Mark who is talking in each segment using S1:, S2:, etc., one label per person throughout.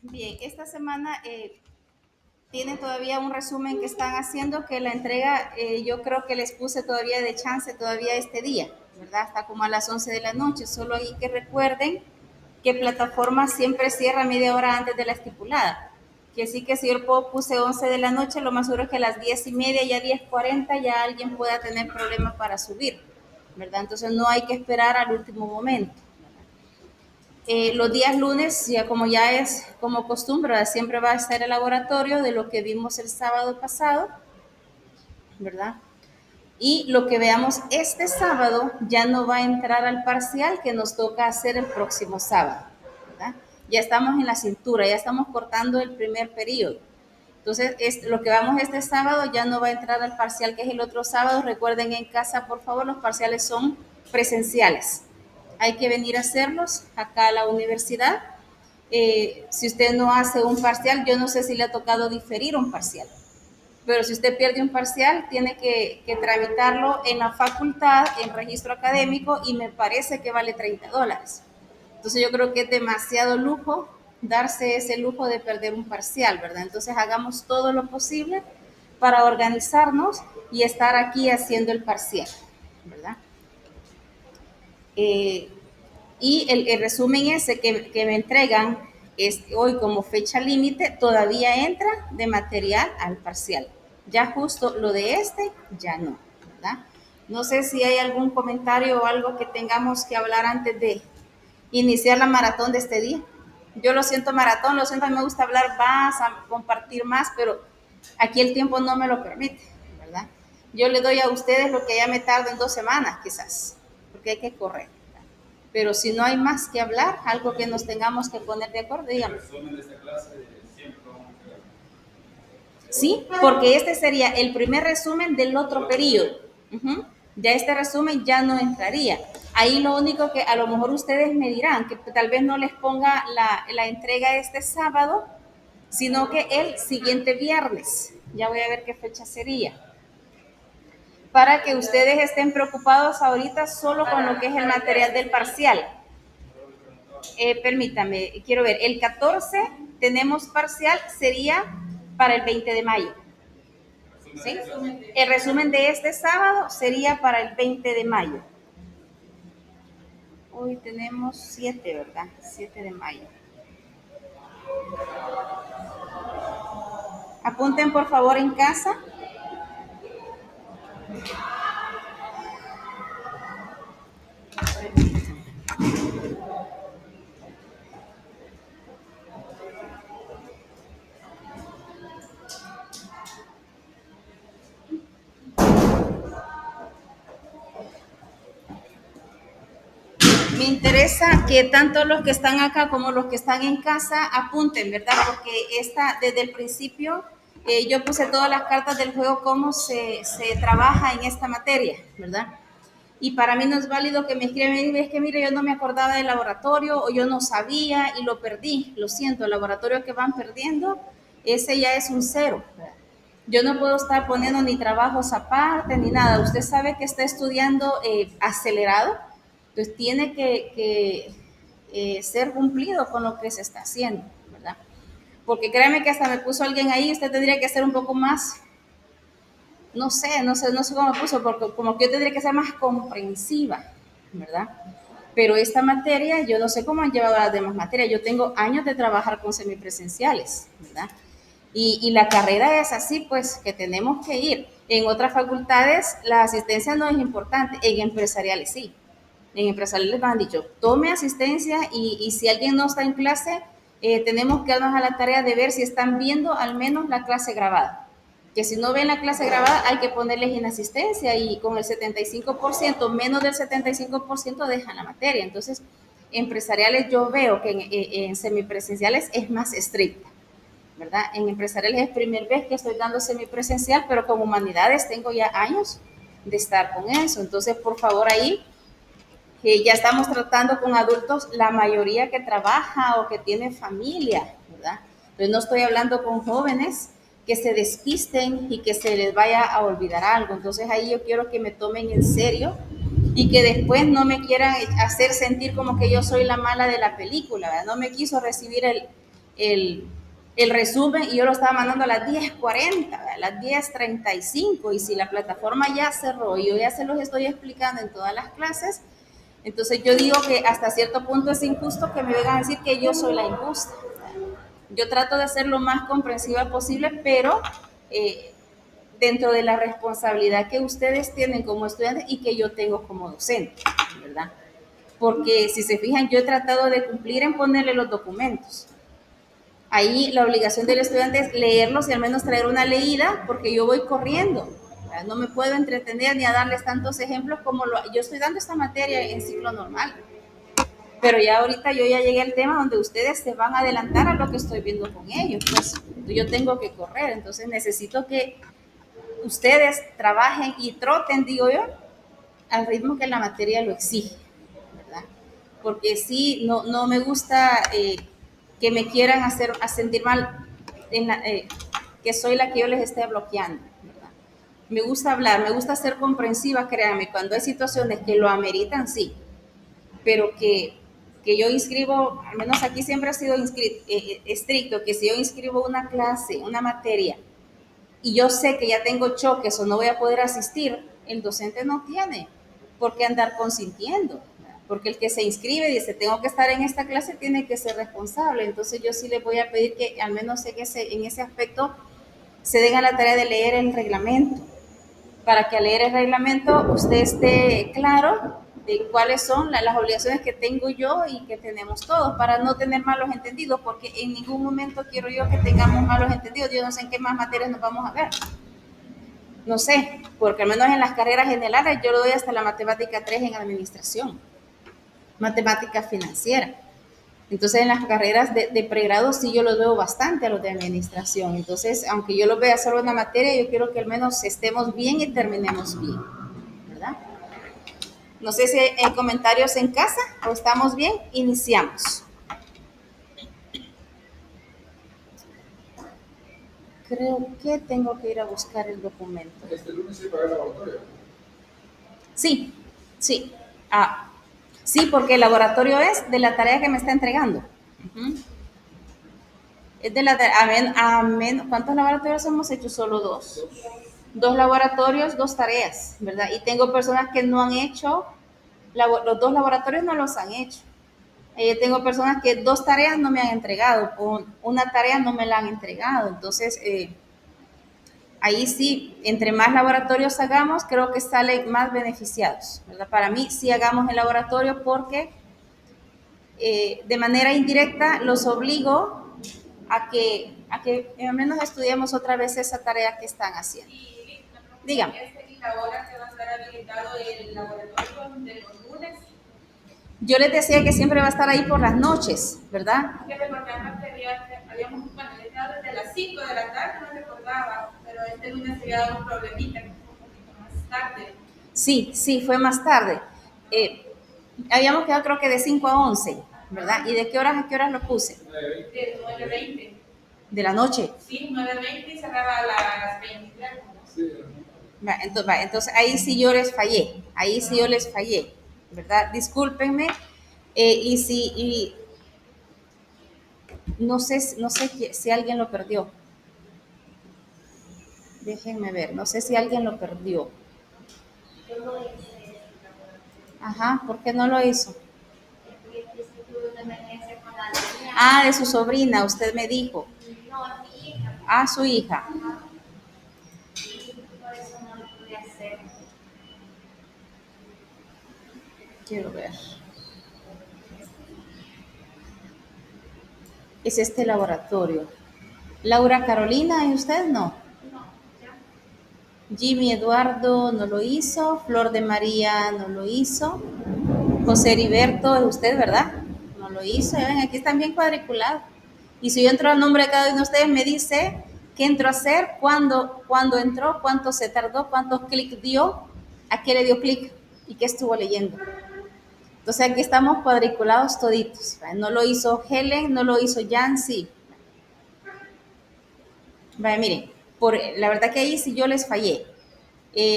S1: Bien, esta semana tienen todavía un resumen que están haciendo que la entrega, yo creo que les puse todavía de chance todavía este día, ¿verdad? Hasta como a las 11 de la noche. Solo ahí que recuerden que plataforma siempre cierra media hora antes de la estipulada. Que sí que si yo puse 11 de la noche, lo más seguro es que a las 10:30, ya 10:40, ya alguien pueda tener problemas para subir, ¿verdad? Entonces no hay que esperar al último momento. Los días lunes, ya es como costumbre, ¿verdad? Siempre va a estar el laboratorio de lo que vimos el sábado pasado, ¿verdad? Y lo que veamos este sábado ya no va a entrar al parcial que nos toca hacer el próximo sábado, ¿verdad? Ya estamos en la cintura, ya estamos cortando el primer periodo. Entonces, lo que vamos este sábado ya no va a entrar al parcial que es el otro sábado. Recuerden en casa, por favor, los parciales son presenciales. Hay que venir a hacerlos acá a la universidad. Si usted no hace un parcial, yo no sé si le ha tocado diferir un parcial, pero si usted pierde un parcial, tiene que tramitarlo en la facultad, en registro académico, y me parece que vale $30. Entonces yo creo que es demasiado lujo darse ese lujo de perder un parcial, ¿verdad? Entonces hagamos todo lo posible para organizarnos y estar aquí haciendo el parcial, ¿verdad? Eh, y el resumen ese que me entregan hoy como fecha límite todavía entra de material al parcial. Ya justo lo de ya no, ¿verdad? No sé si hay algún comentario o algo que tengamos que hablar antes de iniciar la maratón de este día. Yo lo siento maratón, lo siento, a mí me gusta hablar más, a compartir más, pero aquí el tiempo no me lo permite, ¿verdad? Yo le doy a ustedes lo que ya me tardo en 2 semanas, quizás, porque hay que correr. Pero si no hay más que hablar, algo que nos tengamos que poner de acuerdo, digamos. Sí, porque este sería el primer resumen del otro periodo. Uh-huh. Ya este resumen ya no entraría. Ahí lo único que a lo mejor ustedes me dirán, que tal vez no les ponga la entrega este sábado, sino que el siguiente viernes. Ya voy a ver qué fecha sería. Para que ustedes estén preocupados ahorita solo con lo que es el material del parcial. Permítame, quiero ver, el 14 tenemos parcial, sería para el 20 de mayo. ¿Sí? El resumen de este sábado sería para el 20 de mayo. Hoy tenemos 7, ¿verdad? 7 de mayo. Apunten por favor en casa. Me interesa que tanto los que están acá como los que están en casa apunten, ¿verdad? Porque desde el principio yo puse todas las cartas del juego, cómo se trabaja en esta materia, ¿verdad? Y para mí no es válido que me escriban y digan, es que mire, yo no me acordaba del laboratorio o yo no sabía y lo perdí. Lo siento, el laboratorio que van perdiendo, ese ya es un cero. Yo no puedo estar poniendo ni trabajos aparte ni nada. Usted sabe que está estudiando acelerado, entonces tiene que ser cumplido con lo que se está haciendo, ¿verdad? Porque créeme que hasta me puso alguien ahí, usted tendría que ser un poco más, no sé cómo me puso, porque como que yo tendría que ser más comprensiva, ¿verdad? Pero esta materia, yo no sé cómo han llevado las demás materias. Yo tengo años de trabajar con semipresenciales, ¿verdad? Y la carrera es así, pues, que tenemos que ir. En otras facultades la asistencia no es importante, en empresariales sí. En empresariales nos han dicho, tome asistencia y si alguien no está en clase, tenemos que darnos a la tarea de ver si están viendo al menos la clase grabada. Que si no ven la clase grabada hay que ponerles inasistencia y con el 75%, menos del 75% dejan la materia. Entonces, empresariales yo veo que en semipresenciales es más estricta, ¿verdad? En empresariales es primera vez que estoy dando semipresencial, pero con humanidades tengo ya años de estar con eso. Entonces, por favor, ahí que ya estamos tratando con adultos, la mayoría que trabaja o que tiene familia, ¿verdad? Entonces no estoy hablando con jóvenes que se despisten y que se les vaya a olvidar algo. Entonces ahí yo quiero que me tomen en serio y que después no me quieran hacer sentir como que yo soy la mala de la película, ¿verdad? No me quiso recibir el, el resumen y yo lo estaba mandando a las 10:40, a las 10:35, y si la plataforma ya cerró y yo ya se los estoy explicando en todas las clases, entonces yo digo que hasta cierto punto es injusto que me vengan a decir que yo soy la injusta. Yo trato de ser lo más comprensiva posible, pero dentro de la responsabilidad que ustedes tienen como estudiantes y que yo tengo como docente, ¿verdad? Porque si se fijan, yo he tratado de cumplir en ponerle los documentos. Ahí la obligación del estudiante es leerlos y al menos traer una leída, porque yo voy corriendo. No me puedo entretener ni a darles tantos ejemplos como yo estoy dando esta materia en ciclo normal. Pero ya ahorita yo ya llegué al tema donde ustedes se van a adelantar a lo que estoy viendo con ellos. Pues yo tengo que correr, entonces necesito que ustedes trabajen y troten, digo yo, al ritmo que la materia lo exige, ¿verdad? Porque sí, no me gusta que me quieran hacer a sentir mal que soy la que yo les esté bloqueando, ¿verdad? Me gusta hablar, me gusta ser comprensiva, créanme, cuando hay situaciones que lo ameritan, sí, pero que yo inscribo, al menos aquí siempre ha sido estricto, que si yo inscribo una clase, una materia, y yo sé que ya tengo choques o no voy a poder asistir, el docente no tiene por qué andar consintiendo, porque el que se inscribe y dice tengo que estar en esta clase tiene que ser responsable. Entonces yo sí les voy a pedir que al menos en ese aspecto se den a la tarea de leer el reglamento, para que al leer el reglamento usted esté claro de cuáles son las obligaciones que tengo yo y que tenemos todos, para no tener malos entendidos, porque en ningún momento quiero yo que tengamos malos entendidos. Yo no sé en qué más materias nos vamos a ver. No sé, porque al menos en las carreras generales yo lo doy hasta la matemática 3 en administración, matemática financiera. Entonces en las carreras de pregrado sí yo los veo bastante a los de administración. Entonces, aunque yo los vea solo una materia, yo quiero que al menos estemos bien y terminemos bien, ¿verdad? No sé si hay comentarios en casa o estamos bien. Iniciamos. Creo que tengo que ir a buscar el documento.
S2: Este lunes sí para el laboratorio.
S1: Sí, sí. Ah, sí, porque el laboratorio es de la tarea que me está entregando. Ujú. Es de la ¿cuántos laboratorios hemos hecho? Solo dos. Dos laboratorios, dos tareas, ¿verdad? Y tengo personas que no han hecho, los dos laboratorios no los han hecho. Tengo personas que dos tareas no me han entregado, o una tarea no me la han entregado. Entonces, ahí sí, entre más laboratorios hagamos, creo que salen más beneficiados, ¿verdad? Para mí, sí hagamos el laboratorio porque de manera indirecta los obligo a que al menos estudiemos otra vez esa tarea que están haciendo. Dígame.
S3: ¿Y la hora que va a estar habilitado el laboratorio de los lunes?
S1: Yo les decía que siempre va a estar ahí por las noches, ¿verdad?
S3: Que recordaba que habíamos panelizado desde las 5 de la tarde, no recordaba, pero este lunes se había dado un problemita, un poquito más tarde.
S1: Sí, sí, fue más tarde. Habíamos quedado creo que de 5 a 11, ¿verdad? ¿Y de qué horas a qué horas lo puse?
S3: De 9:20.
S1: ¿De la noche?
S3: Sí, 9:20 y cerraba a las 23.
S2: Sí.
S1: Entonces ahí sí yo les fallé, ¿verdad? Discúlpenme. Y no sé si alguien lo perdió. Déjenme ver, no sé si alguien lo perdió. Ajá, ¿por qué no lo hizo? Ah, de su sobrina, usted me dijo. Ah, su hija. Quiero ver. Es este laboratorio. Laura Carolina, ¿y usted no? Jimmy Eduardo no lo hizo. Flor de María no lo hizo. José Heriberto, es usted, ¿verdad? No lo hizo. Ya ven, aquí están bien cuadriculados. Y si yo entro al nombre de cada uno de ustedes, me dice qué entró a hacer, cuándo entró, cuánto se tardó, cuántos clics dio, a qué le dio clic y qué estuvo leyendo. Entonces aquí estamos cuadriculados toditos. No lo hizo Helen, no lo hizo Yancy. Vaya, miren, la verdad que ahí sí yo les fallé.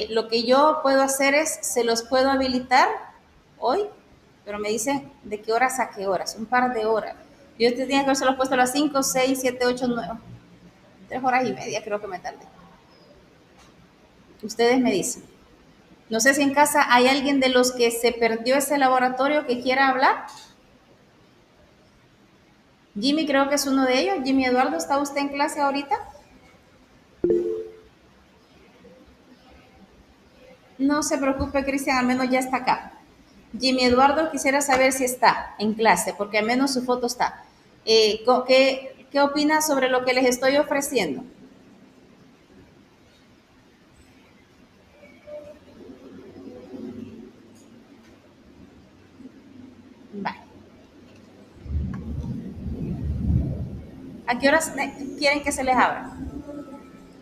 S1: Lo que yo puedo hacer es, se los puedo habilitar hoy, pero me dicen de qué horas a qué horas, un par de horas. Yo tenía que haberse los puesto a las 5, 6, 7, 8, 9. 3 horas y media creo que me tardé. Ustedes me dicen. No sé si en casa hay alguien de los que se perdió ese laboratorio que quiera hablar. Jimmy creo que es uno de ellos. Jimmy Eduardo, ¿está usted en clase ahorita? No se preocupe, Cristian, al menos ya está acá. Jimmy Eduardo, quisiera saber si está en clase, porque al menos su foto está. ¿Qué opina sobre lo que les estoy ofreciendo? Vale. ¿A qué horas quieren que se les abra?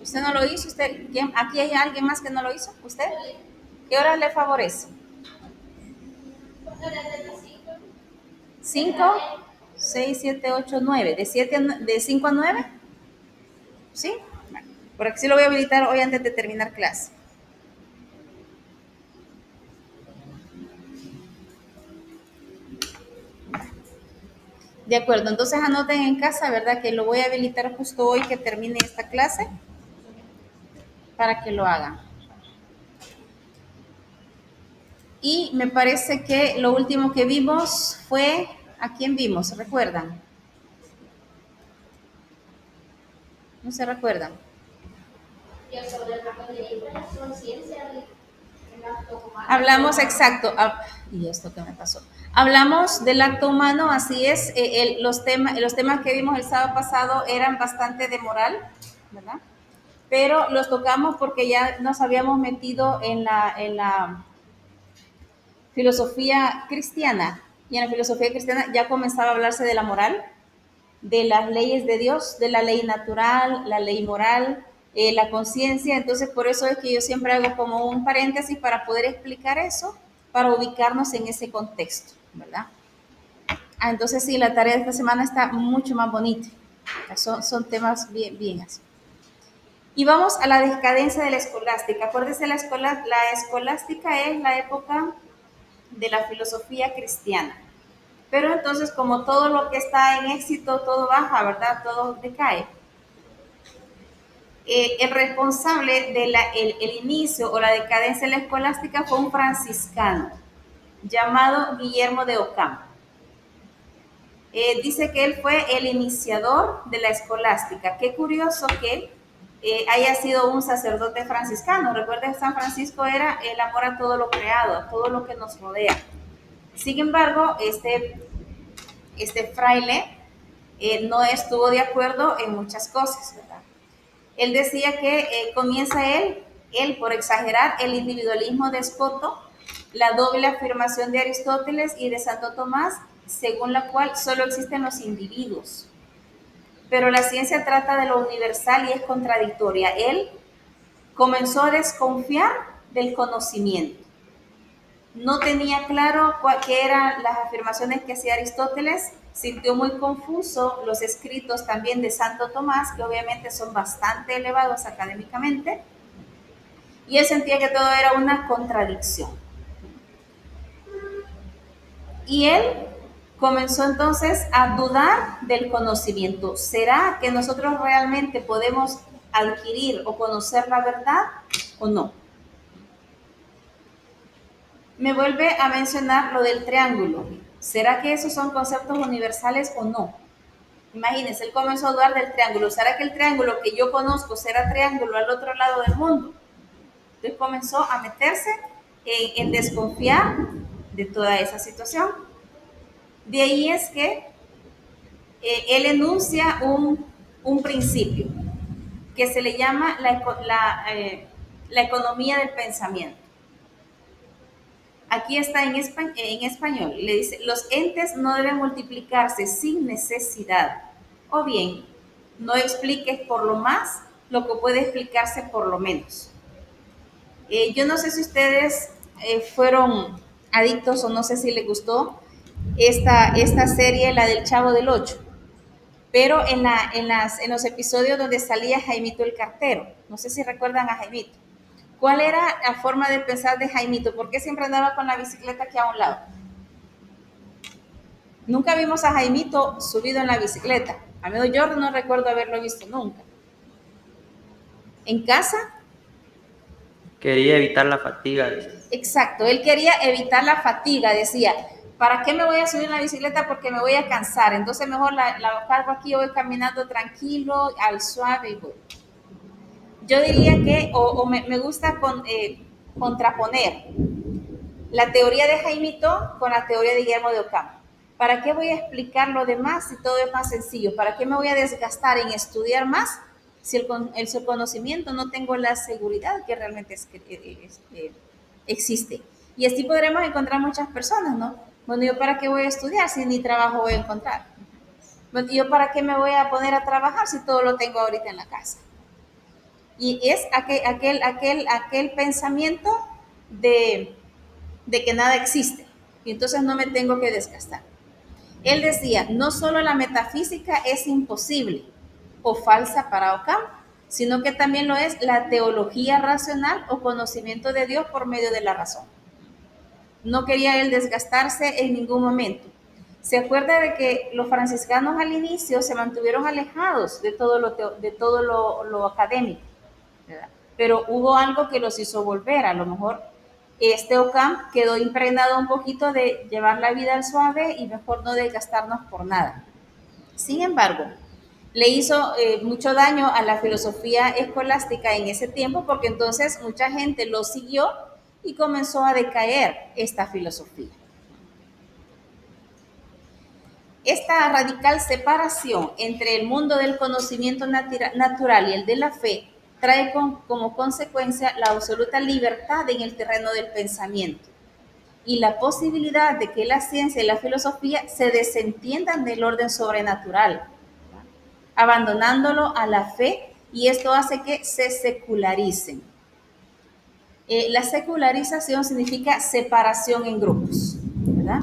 S1: ¿Usted no lo hizo? ¿Aquí hay alguien más que no lo hizo? ¿Usted? ¿Qué hora le favorece? 5, 6, 7, 8, 9. ¿De 5 a 9? ¿Sí? Vale. Por aquí sí lo voy a habilitar hoy antes de terminar clase. De acuerdo, entonces anoten en casa, ¿verdad? Que lo voy a habilitar justo hoy que termine esta clase para que lo hagan. Y me parece que lo último que vimos fue, ¿a quién vimos? ¿Se recuerdan? ¿No se recuerdan? Hablamos exacto. ¿Y esto qué me pasó? Hablamos del acto humano, así es. Los temas que vimos el sábado pasado eran bastante de moral, ¿verdad? Pero los tocamos porque ya nos habíamos metido en la filosofía cristiana. Y en la filosofía cristiana ya comenzaba a hablarse de la moral, de las leyes de Dios, de la ley natural, la ley moral, la conciencia. Entonces, por eso es que yo siempre hago como un paréntesis para poder explicar eso, para ubicarnos en ese contexto, ¿verdad? Entonces, sí, la tarea de esta semana está mucho más bonita. Son temas bien, bien así. Y vamos a la decadencia de la escolástica. Acuérdense, la escolástica es la época de la filosofía cristiana. Pero entonces, como todo lo que está en éxito, todo baja, ¿verdad? Todo decae. El responsable del el inicio o la decadencia de la escolástica fue un franciscano llamado Guillermo de Ockham. Dice que él fue el iniciador de la escolástica. Qué curioso que haya sido un sacerdote franciscano. Recuerden, San Francisco era el amor a todo lo creado, a todo lo que nos rodea. Sin embargo, este fraile no estuvo de acuerdo en muchas cosas, ¿verdad? Él decía que comienza él por exagerar el individualismo de Escoto, la doble afirmación de Aristóteles y de Santo Tomás, según la cual solo existen los individuos. Pero la ciencia trata de lo universal y es contradictoria. Él comenzó a desconfiar del conocimiento. No tenía claro qué eran las afirmaciones que hacía Aristóteles, sintió muy confuso los escritos también de Santo Tomás, que obviamente son bastante elevados académicamente, y él sentía que todo era una contradicción. Y él comenzó entonces a dudar del conocimiento. ¿Será que nosotros realmente podemos adquirir o conocer la verdad o no? Me vuelve a mencionar lo del triángulo. ¿Será que esos son conceptos universales o no? Imagínense, él comenzó a dudar del triángulo. ¿Será que el triángulo que yo conozco será triángulo al otro lado del mundo? Entonces comenzó a meterse en desconfiar de toda esa situación. De ahí es que él enuncia un principio que se le llama la economía del pensamiento. Aquí está en español, le dice, los entes no deben multiplicarse sin necesidad, o bien, no expliques por lo más lo que puede explicarse por lo menos. Yo no sé si ustedes fueron adictos o no sé si les gustó esta serie, la del Chavo del Ocho, pero en los episodios donde salía Jaimito el cartero, no sé si recuerdan a Jaimito. ¿Cuál era la forma de pensar de Jaimito? ¿Por qué siempre andaba con la bicicleta aquí a un lado? Nunca vimos a Jaimito subido en la bicicleta. A menos yo no recuerdo haberlo visto nunca. En casa,
S2: Quería evitar la fatiga.
S1: exacto, él quería evitar la fatiga, decía, ¿para qué me voy a subir en la bicicleta? Porque me voy a cansar, entonces mejor la cargo aquí, voy caminando tranquilo, al suave y voy. Yo diría que, me gusta contraponer la teoría de Jaimito con la teoría de Guillermo de Ocampo. ¿Para qué voy a explicar lo demás si todo es más sencillo? ¿Para qué me voy a desgastar en estudiar más si el conocimiento no tengo la seguridad que realmente existe? Y así podremos encontrar muchas personas, ¿no? Bueno, ¿yo para qué voy a estudiar si ni trabajo voy a encontrar? Bueno, ¿yo para qué me voy a poner a trabajar si todo lo tengo ahorita en la casa? Y es aquel pensamiento de, de que nada existe y entonces no me tengo que desgastar. Él decía, no solo la metafísica es imposible o falsa para Ockham, sino que también lo es la teología racional o conocimiento de Dios por medio de la razón. No quería él desgastarse en ningún momento. Se acuerda de que los franciscanos al inicio se mantuvieron alejados de todo lo académico, ¿verdad? Pero hubo algo que los hizo volver. A lo mejor Ockham quedó impregnado un poquito de llevar la vida al suave y mejor no desgastarnos por nada. Sin embargo, le hizo mucho daño a la filosofía escolástica en ese tiempo, porque entonces mucha gente lo siguió y comenzó a decaer esta filosofía. Esta radical separación entre el mundo del conocimiento natural y el de la fe trae como consecuencia la absoluta libertad en el terreno del pensamiento y la posibilidad de que la ciencia y la filosofía se desentiendan del orden sobrenatural, abandonándolo a la fe, y esto hace que se secularicen. La secularización significa separación en grupos, ¿verdad?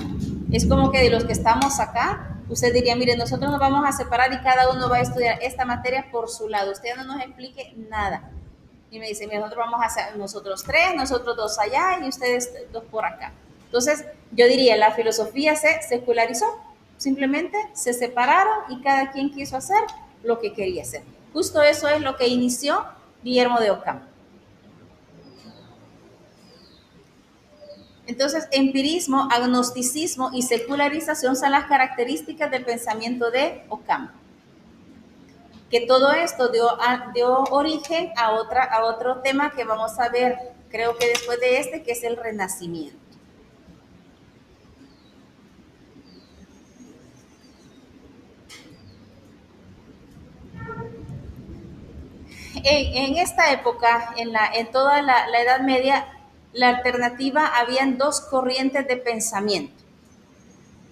S1: Es como que de los que estamos acá, usted diría, mire, nosotros nos vamos a separar y cada uno va a estudiar esta materia por su lado, usted no nos explique nada. Y me dice, mire, nosotros vamos a hacer nosotros 3, nosotros 2 allá y ustedes 2 por acá. Entonces, yo diría, la filosofía se secularizó, simplemente se separaron y cada quien quiso hacer lo que quería hacer. Justo eso es lo que inició Guillermo de Ockham. Entonces, empirismo, agnosticismo y secularización son las características del pensamiento de Ockham. Que todo esto dio origen a otro tema que vamos a ver, creo que después de este, que es el Renacimiento. En esta época, en toda la Edad Media, la alternativa, habían 2 corrientes de pensamiento.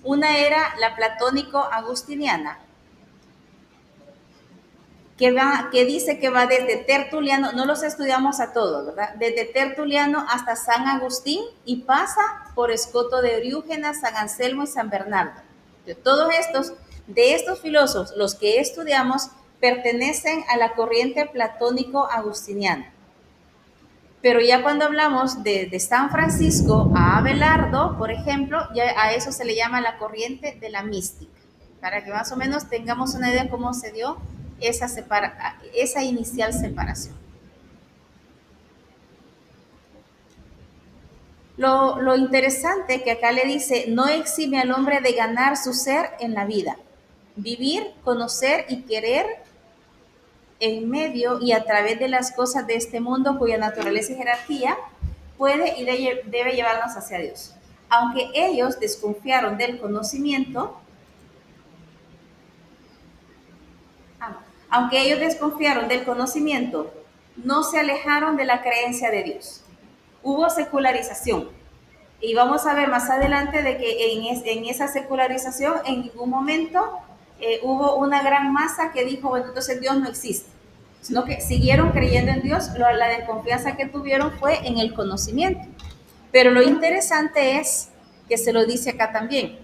S1: Una era la platónico-agustiniana, que dice que va desde Tertuliano, no los estudiamos a todos, ¿verdad? Desde Tertuliano hasta San Agustín y pasa por Escoto de Oriúgena, San Anselmo y San Bernardo. De estos filósofos, los que estudiamos, pertenecen a la corriente platónico-agustiniana. Pero ya cuando hablamos de San Francisco a Abelardo, por ejemplo, ya a eso se le llama la corriente de la mística, para que más o menos tengamos una idea de cómo se dio esa inicial separación. Lo interesante que acá le dice, no exime al hombre de ganar su ser en la vida, vivir, conocer y querer en medio y a través de las cosas de este mundo cuya naturaleza y jerarquía puede y debe llevarnos hacia Dios. Aunque ellos desconfiaron del conocimiento, no se alejaron de la creencia de Dios. Hubo secularización. Y vamos a ver más adelante de que en esa secularización en ningún momento hubo una gran masa que dijo, bueno, entonces Dios no existe, sino que siguieron creyendo en Dios. La desconfianza que tuvieron fue en el conocimiento. Pero lo interesante es que se lo dice acá también.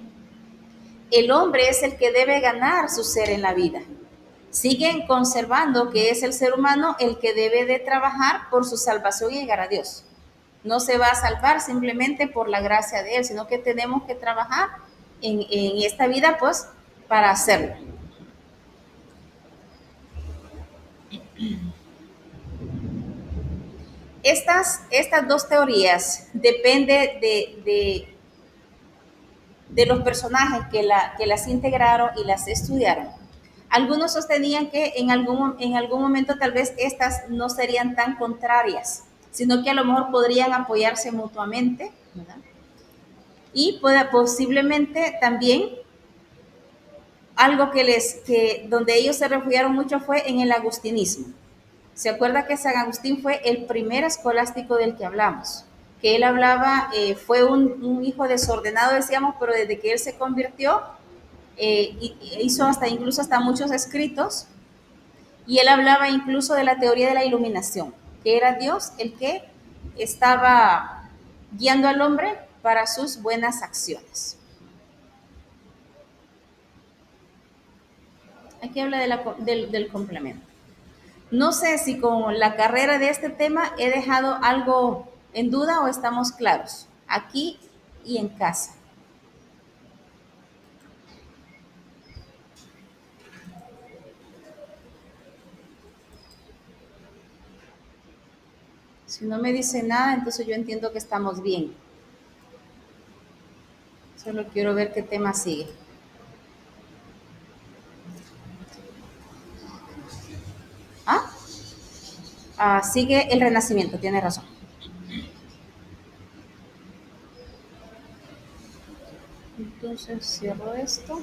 S1: El hombre es el que debe ganar su ser en la vida. Siguen conservando que es el ser humano el que debe de trabajar por su salvación y llegar a Dios. No se va a salvar simplemente por la gracia de Él, sino que tenemos que trabajar en esta vida, pues, para hacerlo. Estas dos teorías dependen de los personajes que las integraron y las estudiaron. Algunos sostenían que en algún momento tal vez estas no serían tan contrarias, sino que a lo mejor podrían apoyarse mutuamente, ¿verdad? Y posiblemente también algo donde ellos se refugiaron mucho fue en el agustinismo. ¿Se acuerda que San Agustín fue el primer escolástico del que hablamos? Que él hablaba, fue un hijo desordenado, decíamos, pero desde que él se convirtió, hizo incluso hasta muchos escritos, y él hablaba incluso de la teoría de la iluminación, que era Dios el que estaba guiando al hombre para sus buenas acciones. Aquí habla del complemento. No sé si con la carrera de este tema he dejado algo en duda o estamos claros, aquí y en casa. Si no me dice nada, entonces yo entiendo que estamos bien. Solo quiero ver qué tema sigue. Sigue el Renacimiento, tiene razón. Entonces cierro esto.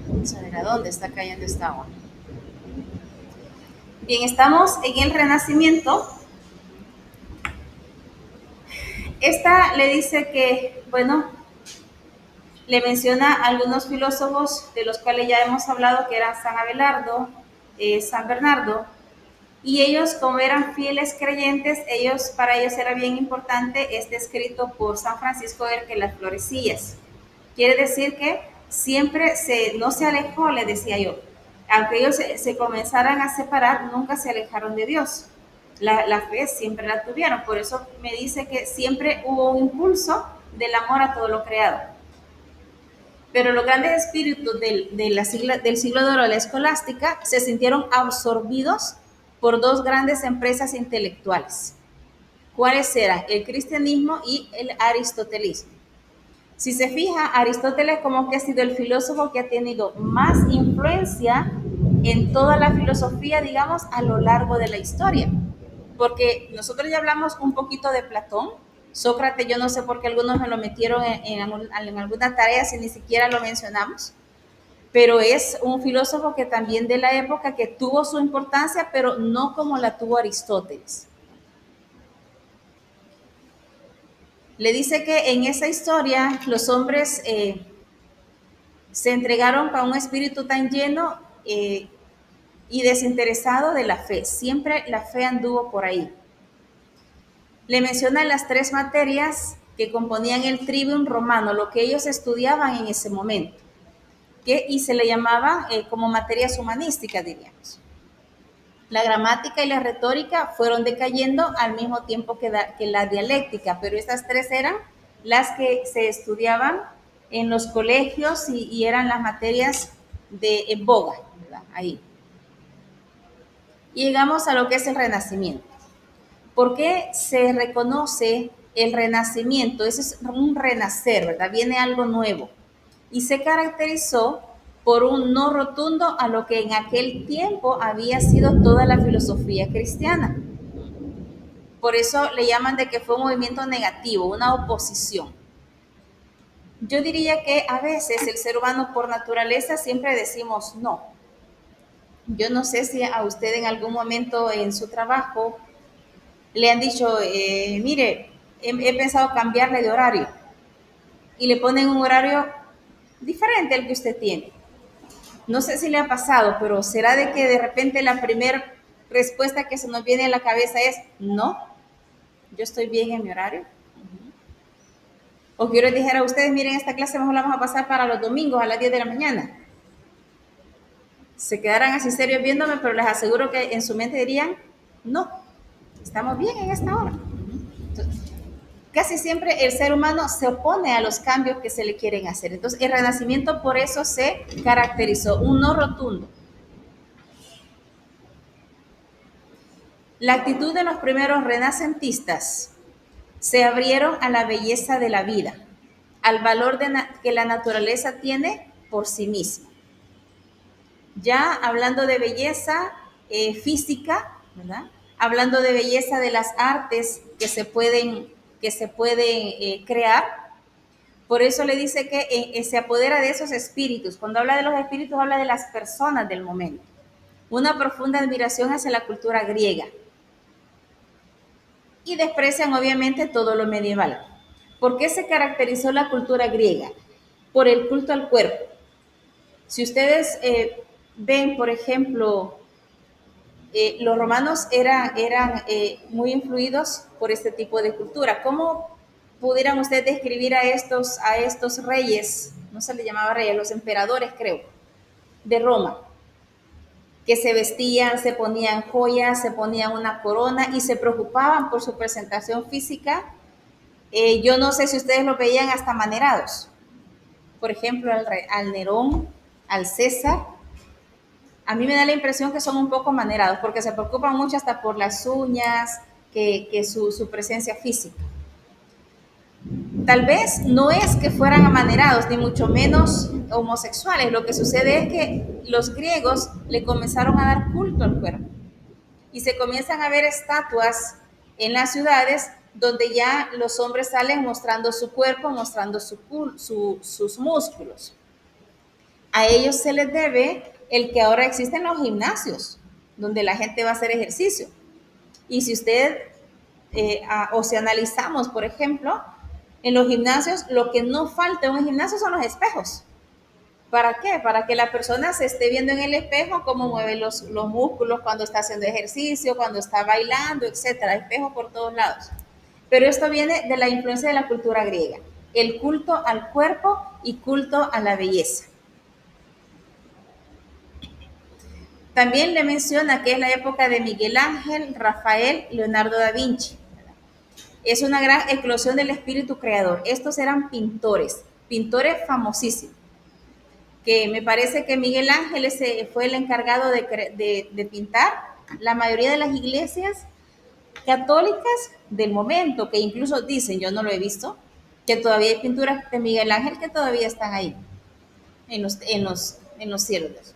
S1: Vamos a ver a dónde está cayendo esta agua. Bien, estamos en el Renacimiento. Esta le dice que, bueno, le menciona a algunos filósofos de los cuales ya hemos hablado, que eran San Abelardo, San Bernardo, y ellos, como eran fieles creyentes, para ellos era bien importante este escrito por San Francisco de las Florecillas. Quiere decir que siempre no se alejó, le decía yo. Aunque ellos se comenzaran a separar, nunca se alejaron de Dios. La fe siempre la tuvieron. Por eso me dice que siempre hubo un impulso del amor a todo lo creado. Pero los grandes espíritus del siglo de oro de la escolástica se sintieron absorbidos por dos grandes empresas intelectuales. ¿Cuáles eran? El cristianismo y el aristotelismo. Si se fija, Aristóteles como que ha sido el filósofo que ha tenido más influencia en toda la filosofía, digamos, a lo largo de la historia. Porque nosotros ya hablamos un poquito de Platón. Sócrates, yo no sé por qué algunos me lo metieron en alguna tarea si ni siquiera lo mencionamos. Pero es un filósofo que también de la época que tuvo su importancia, pero no como la tuvo Aristóteles. Le dice que en esa historia los hombres se entregaron para un espíritu tan lleno y desinteresado de la fe. Siempre la fe anduvo por ahí. Le menciona las tres materias que componían el trivium romano, lo que ellos estudiaban en ese momento, y se le llamaban como materias humanísticas, diríamos. La gramática y la retórica fueron decayendo al mismo tiempo que la dialéctica, pero estas tres eran las que se estudiaban en los colegios y eran las materias en boga, ¿verdad? Ahí. Y llegamos a lo que es el Renacimiento. ¿Por qué se reconoce el Renacimiento? Eso es un renacer, ¿verdad? Viene algo nuevo. Y se caracterizó por un no rotundo a lo que en aquel tiempo había sido toda la filosofía cristiana. Por eso le llaman de que fue un movimiento negativo, una oposición. Yo diría que a veces el ser humano por naturaleza siempre decimos no. Yo no sé si a usted en algún momento en su trabajo le han dicho, mire, he pensado cambiarle de horario y le ponen un horario diferente al que usted tiene. No sé si le ha pasado, pero será de que de repente la primera respuesta que se nos viene a la cabeza es no, yo estoy bien en mi horario. O que yo les dijera a ustedes, miren, esta clase mejor la vamos a pasar para los domingos a las 10 de la mañana. Se quedaran así serios viéndome, pero les aseguro que en su mente dirían, no, estamos bien en esta hora. Entonces, casi siempre el ser humano se opone a los cambios que se le quieren hacer. Entonces, el Renacimiento por eso se caracterizó, un no rotundo. La actitud de los primeros renacentistas se abrieron a la belleza de la vida, al valor que la naturaleza tiene por sí misma. Ya hablando de belleza física, ¿verdad? Hablando de belleza de las artes que se pueden crear, por eso le dice que se apodera de esos espíritus. Cuando habla de los espíritus, habla de las personas del momento. Una profunda admiración hacia la cultura griega. Y desprecian obviamente todo lo medieval. ¿Por qué se caracterizó la cultura griega? Por el culto al cuerpo. Si ustedes ven, por ejemplo, los romanos eran muy influidos por este tipo de cultura. ¿Cómo pudieran ustedes describir a estos reyes? No se les llamaba reyes, los emperadores, creo, de Roma, que se vestían, se ponían joyas, se ponían una corona y se preocupaban por su presentación física. Yo no sé si ustedes lo veían hasta manerados. Por ejemplo, al Nerón, al César. A mí me da la impresión que son un poco manerados, porque se preocupan mucho hasta por las uñas, que su presencia física. Tal vez no es que fueran amanerados, ni mucho menos homosexuales. Lo que sucede es que los griegos le comenzaron a dar culto al cuerpo. Y se comienzan a ver estatuas en las ciudades donde ya los hombres salen mostrando su cuerpo, mostrando sus músculos. A ellos se les debe el que ahora existen los gimnasios, donde la gente va a hacer ejercicio. Y si usted, o si analizamos, por ejemplo, en los gimnasios, lo que no falta en un gimnasio son los espejos. ¿Para qué? Para que la persona se esté viendo en el espejo cómo mueve los músculos cuando está haciendo ejercicio, cuando está bailando, etcétera. Espejos por todos lados. Pero esto viene de la influencia de la cultura griega. El culto al cuerpo y culto a la belleza. También le menciona que es la época de Miguel Ángel, Rafael, Leonardo da Vinci. Es una gran eclosión del espíritu creador. Estos eran pintores famosísimos. Que me parece que Miguel Ángel fue el encargado de pintar la mayoría de las iglesias católicas del momento, que incluso dicen, yo no lo he visto, que todavía hay pinturas de Miguel Ángel que todavía están ahí, en los cielos.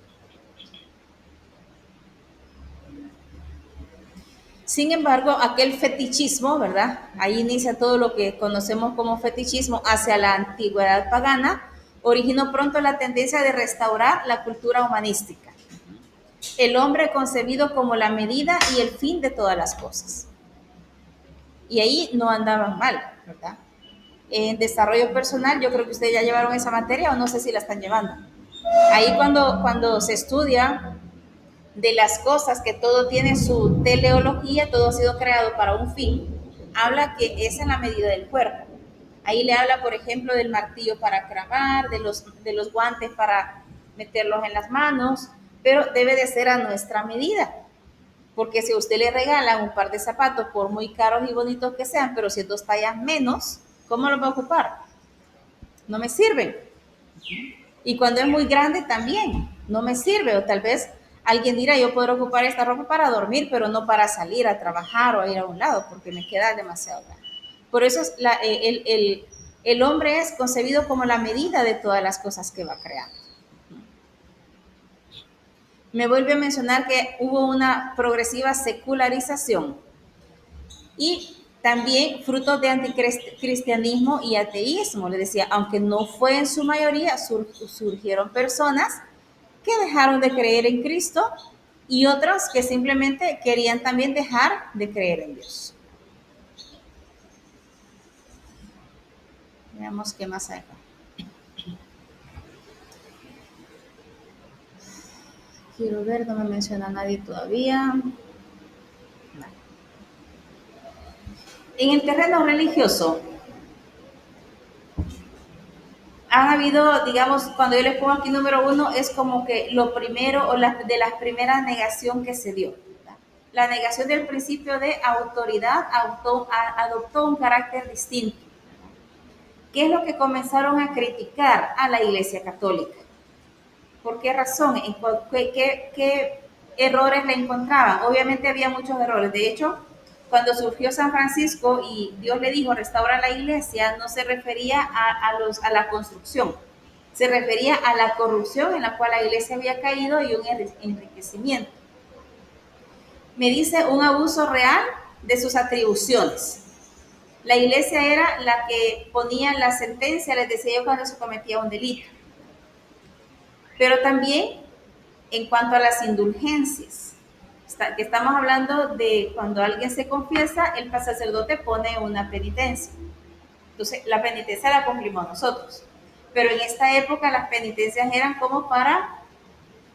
S1: Sin embargo, aquel fetichismo, ¿verdad? Ahí inicia todo lo que conocemos como fetichismo hacia la antigüedad pagana, originó pronto la tendencia de restaurar la cultura humanística. El hombre concebido como la medida y el fin de todas las cosas. Y ahí no andaban mal, ¿verdad? En desarrollo personal, yo creo que ustedes ya llevaron esa materia o no sé si la están llevando. Ahí cuando se estudia de las cosas, que todo tiene su teleología, todo ha sido creado para un fin, habla que es en la medida del cuerpo. Ahí le habla, por ejemplo, del martillo para cravar, de los guantes para meterlos en las manos, pero debe de ser a nuestra medida. Porque si a usted le regalan un par de zapatos, por muy caros y bonitos que sean, pero si es 2 tallas menos, ¿cómo los va a ocupar? No me sirven. Y cuando es muy grande también, no me sirve. O tal vez alguien dirá, yo puedo ocupar esta ropa para dormir, pero no para salir a trabajar o a ir a un lado, porque me queda demasiado grande. Por eso el hombre es concebido como la medida de todas las cosas que va creando. Me vuelve a mencionar que hubo una progresiva secularización y También frutos de anticristianismo y ateísmo. Les decía, aunque no fue en su mayoría, surgieron personas que dejaron de creer en Cristo y otros que simplemente querían también dejar de creer en Dios. Veamos qué más hay acá. Quiero ver, no me menciona nadie todavía. No. En el terreno religioso, han habido, digamos, cuando yo les pongo aquí número 1, es como que lo primero o de las primeras negación que se dio. ¿Verdad? La negación del principio de autoridad adoptó un carácter distinto. ¿Qué es lo que comenzaron a criticar a la Iglesia Católica? ¿Por qué razón? ¿Qué errores le encontraban? Obviamente había muchos errores. De hecho, cuando surgió San Francisco y Dios le dijo restaura la iglesia, no se refería a la construcción, se refería a la corrupción en la cual la iglesia había caído y un enriquecimiento. Me dice un abuso real de sus atribuciones. La iglesia era la que ponía la sentencia, les decía yo, cuando se cometía un delito. Pero también en cuanto a las indulgencias, que estamos hablando de cuando alguien se confiesa, el sacerdote pone una penitencia. Entonces, la penitencia la cumplimos nosotros. Pero en esta época las penitencias eran como para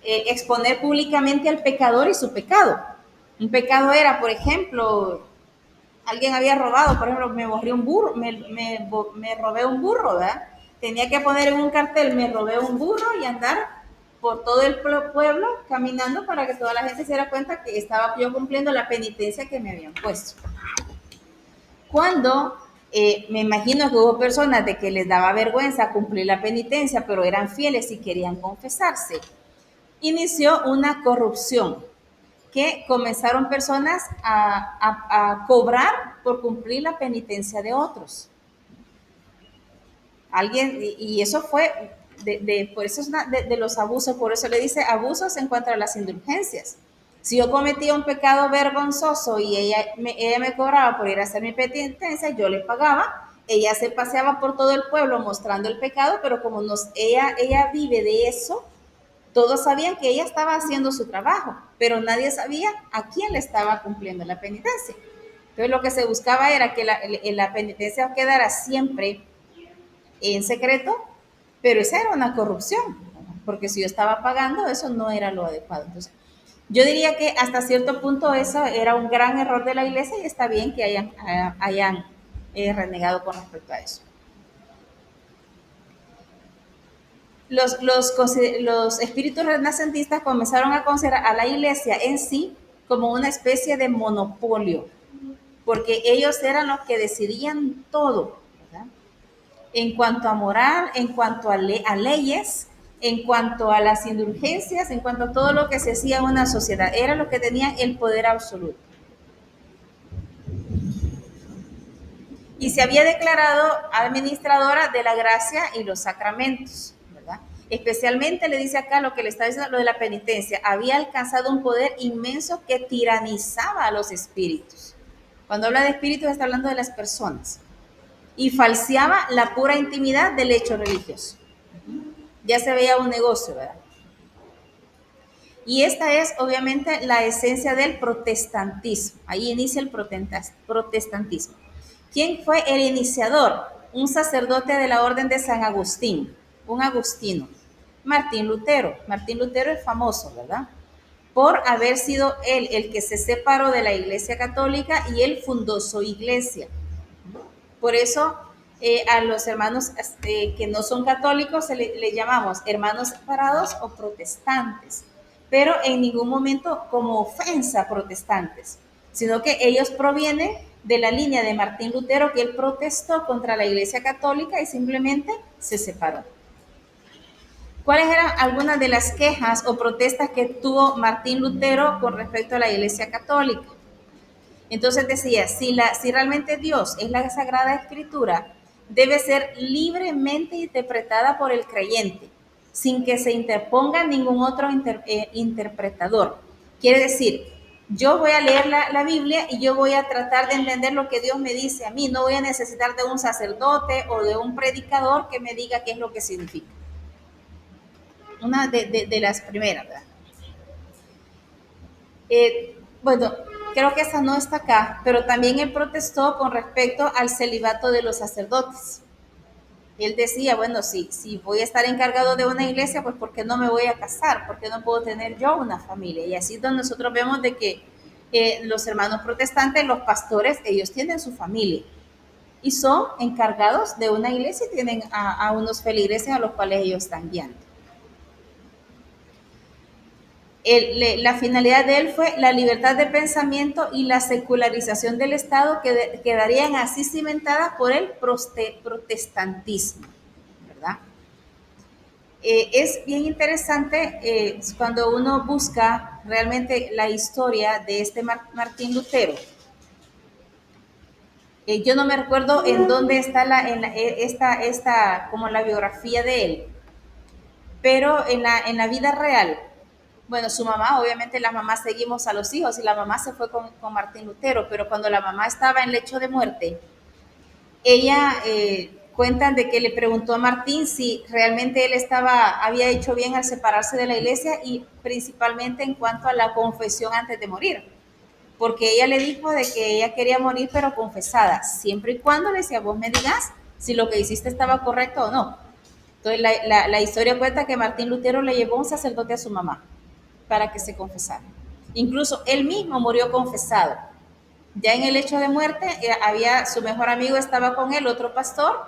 S1: exponer públicamente al pecador y su pecado. Un pecado era, por ejemplo, alguien había robado, por ejemplo, me robé un burro, ¿verdad? Tenía que poner en un cartel, me robé un burro y andar por todo el pueblo caminando para que toda la gente se diera cuenta que estaba yo cumpliendo la penitencia que me habían puesto. Cuando me imagino que hubo personas de que les daba vergüenza cumplir la penitencia, pero eran fieles y querían confesarse, inició una corrupción que comenzaron personas a cobrar por cumplir la penitencia de otros. Y eso fue por eso es de los abusos, por eso le dice abusos en cuanto a las indulgencias. Si yo cometía un pecado vergonzoso y ella me cobraba por ir a hacer mi penitencia, yo le pagaba, ella se paseaba por todo el pueblo mostrando el pecado, pero como ella vive de eso, todos sabían que ella estaba haciendo su trabajo, pero nadie sabía a quién le estaba cumpliendo la penitencia. Entonces lo que se buscaba era que la penitencia quedara siempre en secreto, pero esa era una corrupción, porque si yo estaba pagando, eso no era lo adecuado. Entonces, yo diría que hasta cierto punto eso era un gran error de la iglesia y está bien que hayan renegado con respecto a eso. Los espíritus renacentistas comenzaron a considerar a la iglesia en sí como una especie de monopolio, porque ellos eran los que decidían todo, ¿verdad? En cuanto a moral, en cuanto a leyes, en cuanto a las indulgencias, en cuanto a todo lo que se hacía en una sociedad, era lo que tenía el poder absoluto. Y se había declarado administradora de la gracia y los sacramentos, ¿verdad? Especialmente le dice acá lo que le está diciendo, lo de la penitencia, había alcanzado un poder inmenso que tiranizaba a los espíritus. Cuando habla de espíritus está hablando de las personas. Y falseaba la pura intimidad del hecho religioso. Ya se veía un negocio, ¿verdad? Y esta es obviamente la esencia del protestantismo. Ahí inicia el protestantismo. ¿Quién fue el iniciador? Un sacerdote de la orden de San Agustín, un agustino, Martín Lutero. Martín Lutero es famoso, ¿verdad? Por haber sido él el que se separó de la Iglesia Católica y él fundó su iglesia. Por eso a los hermanos que no son católicos le llamamos hermanos separados o protestantes, pero en ningún momento como ofensa protestantes, sino que ellos provienen de la línea de Martín Lutero, que él protestó contra la Iglesia Católica y simplemente se separó. ¿Cuáles eran algunas de las quejas o protestas que tuvo Martín Lutero con respecto a la Iglesia Católica? Entonces decía, si realmente Dios es la Sagrada Escritura, debe ser libremente interpretada por el creyente, sin que se interponga ningún otro interpretador. Quiere decir, Yo voy a leer la Biblia y yo voy a tratar de entender lo que Dios me dice a mí. No voy a necesitar de un sacerdote o de un predicador que me diga qué es lo que significa. Una de las primeras, ¿verdad? Bueno, creo que esa no está acá, pero también él protestó con respecto al celibato de los sacerdotes. Él decía, bueno, si voy a estar encargado de una iglesia, pues ¿por qué no me voy a casar? ¿Por qué no puedo tener yo una familia? Y así es donde nosotros vemos de que los hermanos protestantes, los pastores, ellos tienen su familia y son encargados de una iglesia y tienen a unos feligreses a los cuales ellos están guiando. La finalidad de él fue la libertad de pensamiento y la secularización del Estado que quedarían así cimentadas por el protestantismo, ¿verdad? Es bien interesante cuando uno busca realmente la historia de este Martín Lutero. Yo no me recuerdo en dónde está como la biografía de él, pero en la vida real, bueno, su mamá, obviamente las mamás seguimos a los hijos y la mamá se fue con Martín Lutero, pero cuando la mamá estaba en lecho de muerte, ella cuentan de que le preguntó a Martín si realmente él había hecho bien al separarse de la iglesia y principalmente en cuanto a la confesión antes de morir, porque ella le dijo de que ella quería morir pero confesada, siempre y cuando le decía, vos me digas si lo que hiciste estaba correcto o no. Entonces la historia cuenta que Martín Lutero le llevó un sacerdote a su mamá para que se confesara. Incluso él mismo murió confesado. Ya en el hecho de muerte, su mejor amigo estaba con él, otro pastor,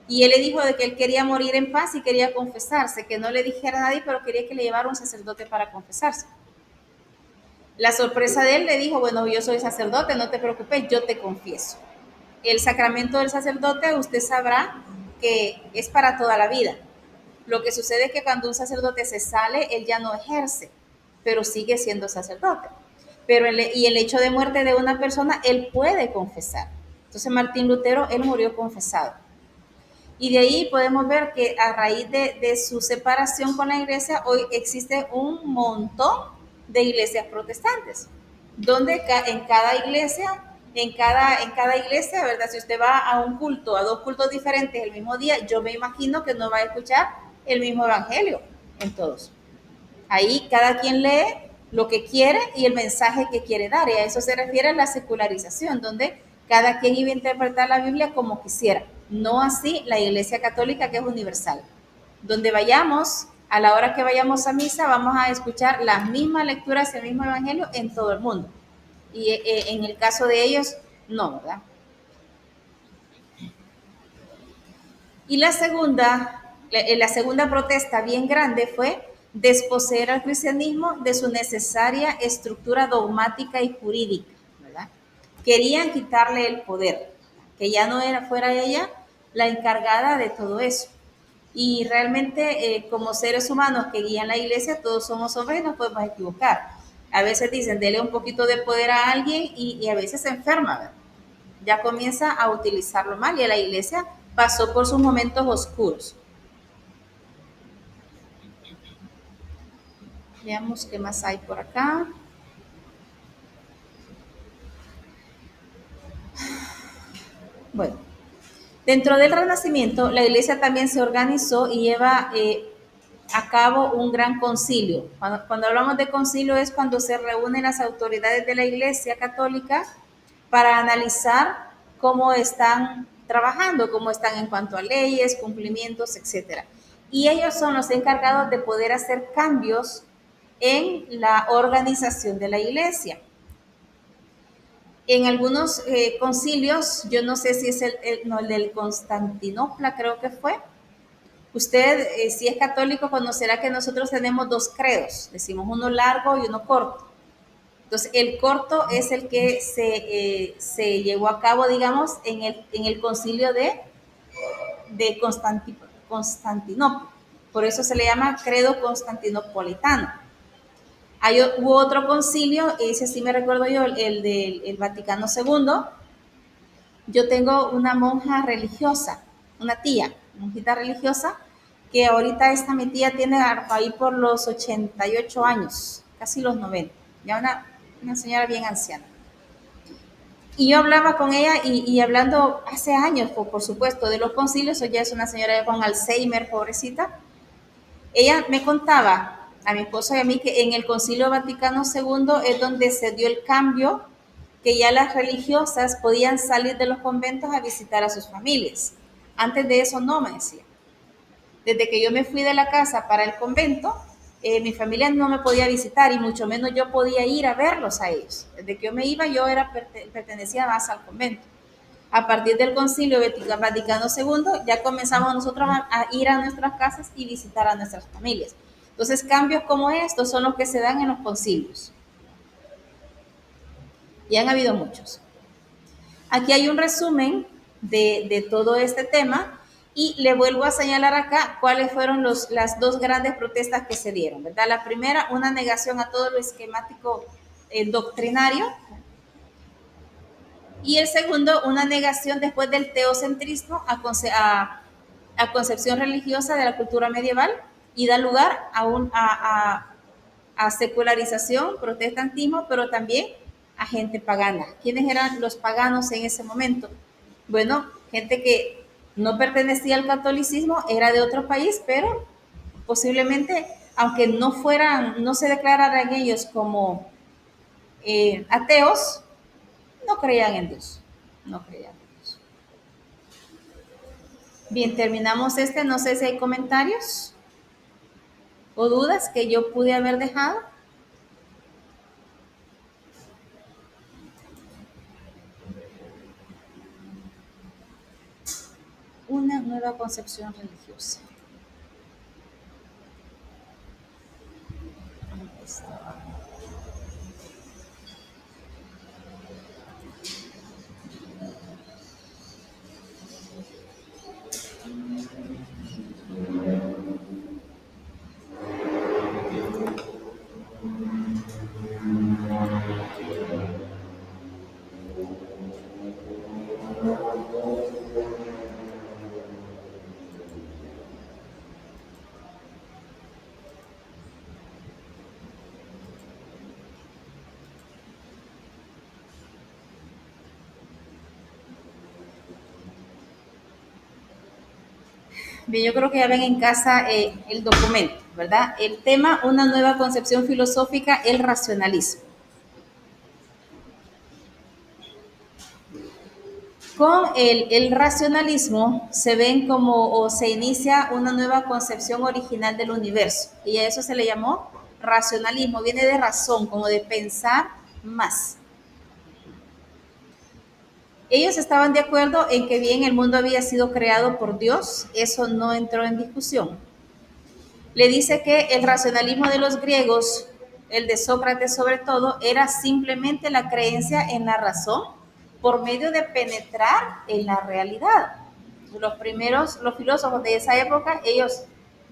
S1: y él le dijo de que él quería morir en paz y quería confesarse, que no le dijera a nadie, pero quería que le llevara un sacerdote para confesarse. La sorpresa de él le dijo, bueno, yo soy sacerdote, no te preocupes, yo te confieso. El sacramento del sacerdote, usted sabrá que es para toda la vida. Lo que sucede es que cuando un sacerdote se sale, él ya no ejerce, pero sigue siendo sacerdote. Y el hecho de muerte de una persona, él puede confesar. Entonces Martín Lutero, él murió confesado. Y de ahí podemos ver que a raíz de su separación con la iglesia, hoy existe un montón de iglesias protestantes, donde en cada iglesia, en cada iglesia, ¿verdad? Si usted va a un culto, a dos cultos diferentes el mismo día, yo me imagino que no va a escuchar el mismo evangelio en todos. Ahí cada quien lee lo que quiere y el mensaje que quiere dar, y a eso se refiere la secularización, donde cada quien iba a interpretar la Biblia como quisiera. No así la Iglesia Católica, que es universal. Donde vayamos, a la hora que vayamos a misa, vamos a escuchar las mismas lecturas, el mismo evangelio en todo el mundo. Y en el caso de ellos, no, ¿verdad? Y la segunda protesta bien grande fue desposeer al cristianismo de su necesaria estructura dogmática y jurídica, ¿verdad? Querían quitarle el poder, que ya no fuera ella la encargada de todo eso. Y realmente como seres humanos que guían la iglesia, todos somos hombres y nos podemos equivocar. A veces dicen, dele un poquito de poder a alguien y a veces se enferma, ¿verdad? Ya comienza a utilizarlo mal y la iglesia pasó por sus momentos oscuros. Veamos qué más hay por acá. Bueno, dentro del Renacimiento, la iglesia también se organizó y lleva a cabo un gran concilio. Cuando hablamos de concilio es cuando se reúnen las autoridades de la iglesia católica para analizar cómo están trabajando, cómo están en cuanto a leyes, cumplimientos, etcétera. Y ellos son los encargados de poder hacer cambios en la organización de la iglesia. En algunos concilios, yo no sé si es el del Constantinopla, creo que fue. Usted, si es católico, conocerá que nosotros tenemos dos credos, decimos uno largo y uno corto. Entonces, el corto es el que se llevó a cabo, digamos, en el concilio de Constantinopla. Por eso se le llama credo constantinopolitano. Hubo otro concilio, ese sí me recuerdo yo, el del Vaticano II. Yo tengo una monja religiosa, una tía, monjita religiosa, que ahorita mi tía tiene ahí por los 88 años, casi los 90, ya una señora bien anciana. Y yo hablaba con ella y hablando hace años, por supuesto, de los concilios, ella es una señora con Alzheimer, pobrecita. Ella me contaba a mi esposo y a mí que en el Concilio Vaticano II es donde se dio el cambio que ya las religiosas podían salir de los conventos a visitar a sus familias. Antes de eso no, me decía. Desde que yo me fui de la casa para el convento, mi familia no me podía visitar y mucho menos yo podía ir a verlos a ellos. Desde que yo me iba, yo pertenecía más al convento. A partir del Concilio Vaticano II, ya comenzamos nosotros a ir a nuestras casas y visitar a nuestras familias. Entonces, cambios como estos son los que se dan en los concilios. Y han habido muchos. Aquí hay un resumen de todo este tema y le vuelvo a señalar acá cuáles fueron las dos grandes protestas que se dieron, ¿verdad? La primera, una negación a todo lo esquemático doctrinario, y el segundo, una negación después del teocentrismo a concepción religiosa de la cultura medieval y da lugar a secularización, protestantismo, pero también a gente pagana. ¿Quiénes eran los paganos en ese momento? Bueno, gente que no pertenecía al catolicismo, era de otro país, pero posiblemente, aunque no se declararan ellos como ateos, no creían en Dios. No creían en Dios. Bien, terminamos no sé si hay comentarios o dudas que yo pude haber dejado. Una nueva concepción religiosa. Bien, yo creo que ya ven en casa el documento, ¿verdad? El tema, una nueva concepción filosófica, el racionalismo. Con el racionalismo se ven o se inicia una nueva concepción original del universo, y a eso se le llamó racionalismo, viene de razón, como de pensar más. Ellos estaban de acuerdo en que bien el mundo había sido creado por Dios, eso no entró en discusión. Le dice que el racionalismo de los griegos, el de Sócrates sobre todo, era simplemente la creencia en la razón por medio de penetrar en la realidad. Los filósofos de esa época, ellos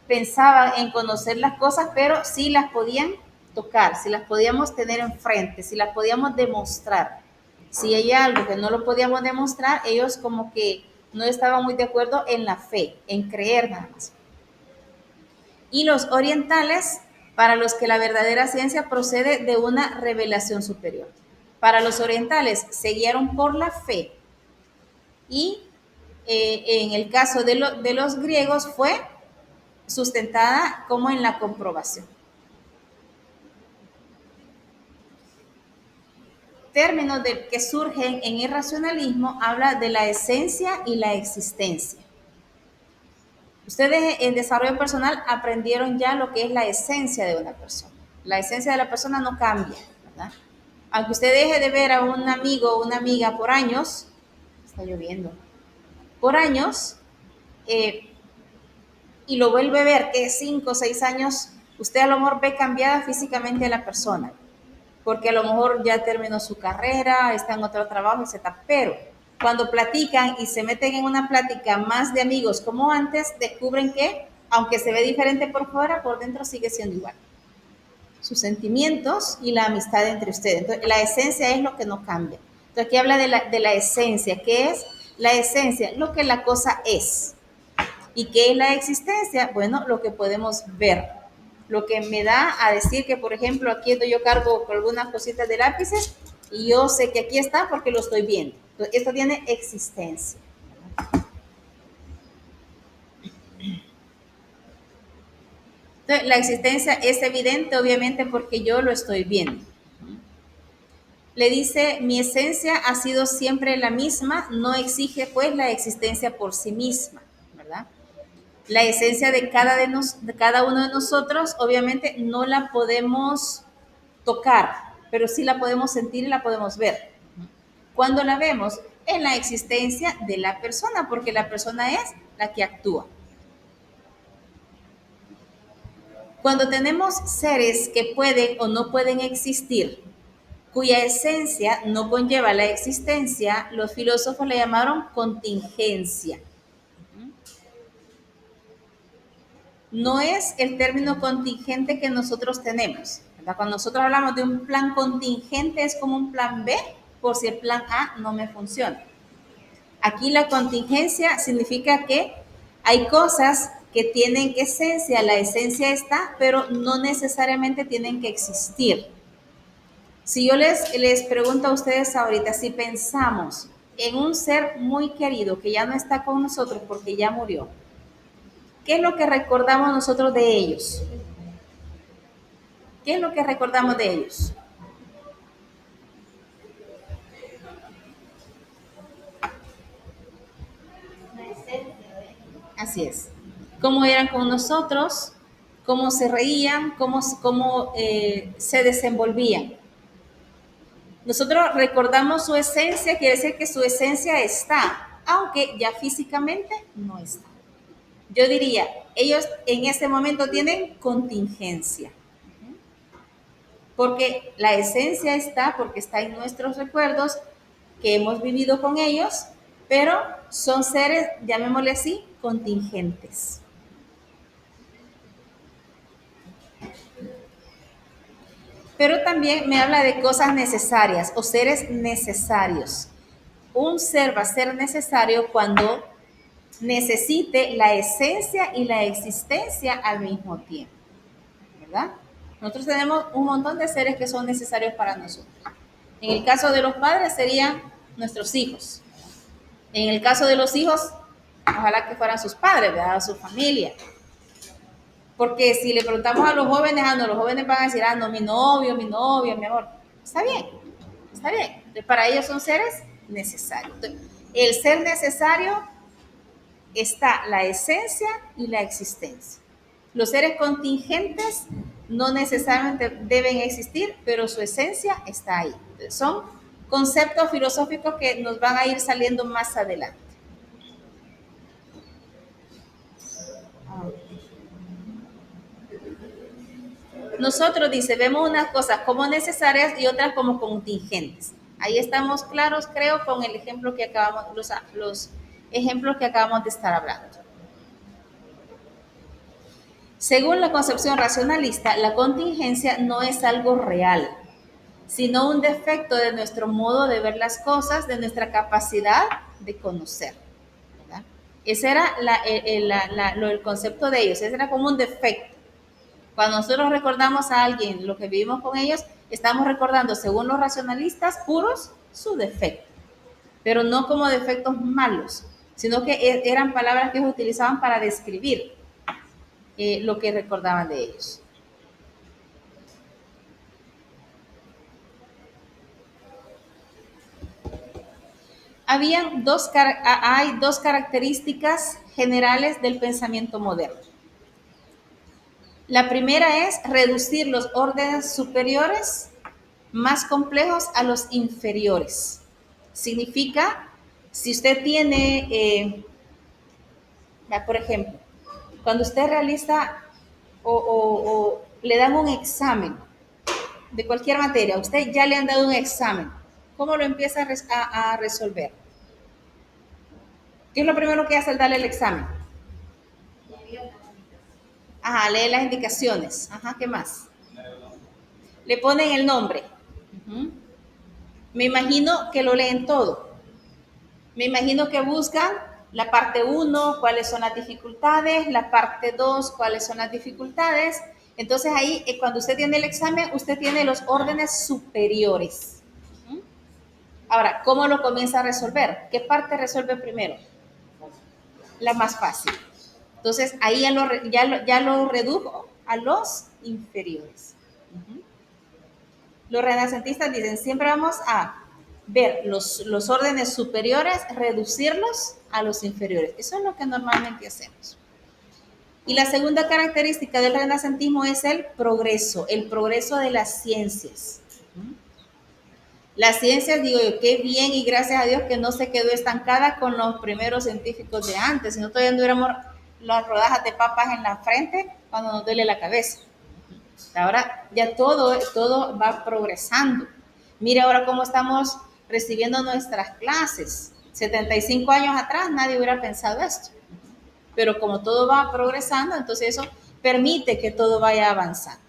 S1: pensaban en conocer las cosas, pero sí las podían tocar, si las podíamos tener enfrente, si las podíamos demostrar. Si hay algo que no lo podíamos demostrar, ellos como que no estaban muy de acuerdo en la fe, en creer nada más. Y los orientales, para los que la verdadera ciencia procede de una revelación superior. Para los orientales se guiaron por la fe y en el caso de los griegos fue sustentada como en la comprobación. Términos que surgen en el racionalismo habla de la esencia y la existencia. Ustedes en desarrollo personal aprendieron ya lo que es la esencia de una persona. La esencia de la persona no cambia, ¿verdad? Aunque usted deje de ver a un amigo o una amiga por años, está lloviendo, por años, y lo vuelve a ver que 5 o 6 años, usted a lo mejor ve cambiada físicamente a la persona, porque a lo mejor ya terminó su carrera, está en otro trabajo, etc. Pero cuando platican y se meten en una plática más de amigos como antes, descubren que, aunque se ve diferente por fuera, por dentro sigue siendo igual. Sus sentimientos y la amistad entre ustedes. Entonces, la esencia es lo que no cambia. Entonces, aquí habla de la esencia. ¿Qué es la esencia? Lo que la cosa es. ¿Y qué es la existencia? Bueno, lo que podemos ver, lo que me da a decir que, por ejemplo, aquí yo cargo con algunas cositas de lápices y yo sé que aquí está porque lo estoy viendo. Entonces, esto tiene existencia. Entonces, la existencia es evidente, obviamente, porque yo lo estoy viendo. Le dice, mi esencia ha sido siempre la misma, no exige pues la existencia por sí misma, ¿verdad? La esencia de cada uno de nosotros, obviamente, no la podemos tocar, pero sí la podemos sentir y la podemos ver. ¿Cuándo la vemos? En la existencia de la persona, porque la persona es la que actúa. Cuando tenemos seres que pueden o no pueden existir, cuya esencia no conlleva la existencia, los filósofos le llamaron contingencia. No es el término contingente que nosotros tenemos, ¿verdad? Cuando nosotros hablamos de un plan contingente es como un plan B por si el plan A no me funciona. Aquí la contingencia significa que hay cosas que tienen esencia, la esencia está, pero no necesariamente tienen que existir. Si yo les pregunto a ustedes ahorita, si pensamos en un ser muy querido que ya no está con nosotros porque ya murió, ¿qué es lo que recordamos nosotros de ellos? ¿Qué es lo que recordamos de ellos? Así es. Cómo eran con nosotros, cómo se reían, cómo se desenvolvían. Nosotros recordamos su esencia, quiere decir que su esencia está, aunque ya físicamente no está. Yo diría, ellos en este momento tienen contingencia, porque la esencia está, porque está en nuestros recuerdos que hemos vivido con ellos, pero son seres, llamémosle así, contingentes. Pero también me habla de cosas necesarias o seres necesarios. Un ser va a ser necesario cuando necesite la esencia y la existencia al mismo tiempo, ¿verdad? Nosotros tenemos un montón de seres que son necesarios para nosotros. En el caso de los padres serían nuestros hijos. En el caso de los hijos, ojalá que fueran sus padres, ¿verdad? Su familia. Porque si le preguntamos a los jóvenes, los jóvenes van a decir, no, mi novio, mi amor. Está bien, está bien. Entonces, para ellos son seres necesarios. Entonces, el ser necesario está la esencia y la existencia. Los seres contingentes no necesariamente deben existir, pero su esencia está ahí. Entonces, son conceptos filosóficos que nos van a ir saliendo más adelante. Nosotros, dice, vemos unas cosas como necesarias y otras como contingentes. Ahí estamos claros, creo, con el ejemplo que los ejemplos que acabamos de estar hablando. Según la concepción racionalista, la contingencia no es algo real, sino un defecto de nuestro modo de ver las cosas, de nuestra capacidad de conocer, ¿verdad? Ese era el concepto de ellos, ese era como un defecto. Cuando nosotros recordamos a alguien lo que vivimos con ellos, estamos recordando, según los racionalistas puros, su defecto, pero no como defectos malos, sino que eran palabras que ellos utilizaban para describir lo que recordaban de ellos. Hay dos características generales del pensamiento moderno. La primera es reducir los órdenes superiores más complejos a los inferiores. Significa, si usted tiene, por ejemplo, cuando usted realiza o le dan un examen de cualquier materia, usted ya le han dado un examen, ¿cómo lo empieza a resolver? ¿Qué es lo primero que hace al darle el examen? Lee las indicaciones. ¿Qué más? Le ponen el nombre. Me imagino que lo leen todo. Me imagino que buscan la parte 1, cuáles son las dificultades, la parte 2, cuáles son las dificultades. Entonces ahí, cuando usted tiene el examen, usted tiene los órdenes superiores. Ahora, ¿cómo lo comienza a resolver? ¿Qué parte resuelve primero? La más fácil. Entonces ahí ya lo redujo a los inferiores. Los renacentistas dicen, siempre vamos a ver los órdenes superiores, reducirlos a los inferiores. Eso es lo que normalmente hacemos. Y la segunda característica del renacentismo es el progreso de las ciencias. Las ciencias, digo yo, qué bien y gracias a Dios que no se quedó estancada con los primeros científicos de antes, si no todavía tuviéramos las rodajas de papas en la frente cuando nos duele la cabeza. Ahora ya todo va progresando. Mire ahora cómo estamos recibiendo nuestras clases. 75 años atrás nadie hubiera pensado esto. Pero como todo va progresando, entonces eso permite que todo vaya avanzando.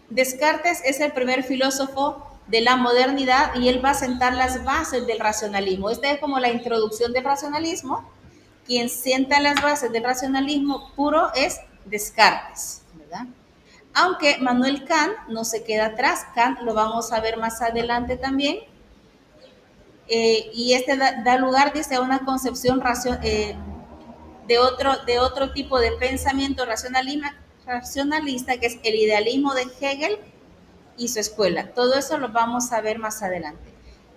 S1: Descartes es el primer filósofo de la modernidad y él va a sentar las bases del racionalismo. Esta es como la introducción del racionalismo. Quien sienta las bases del racionalismo puro es Descartes, ¿verdad? Aunque Manuel Kant no se queda atrás, Kant lo vamos a ver más adelante también, y este da lugar, dice, a una concepción de otro tipo de pensamiento racionalista, que es el idealismo de Hegel y su escuela. Todo eso lo vamos a ver más adelante.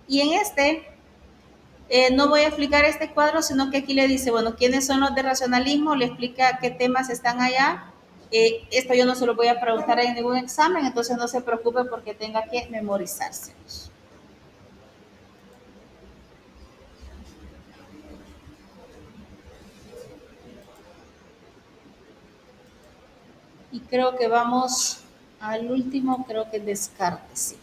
S1: Y en no voy a explicar este cuadro, sino que aquí le dice, bueno, ¿quiénes son los de racionalismo? Le explica qué temas están allá. Esto yo no se lo voy a preguntar en ningún examen, entonces no se preocupe porque tenga que memorizárselos. Y creo que vamos al último, creo que Descartes, sí.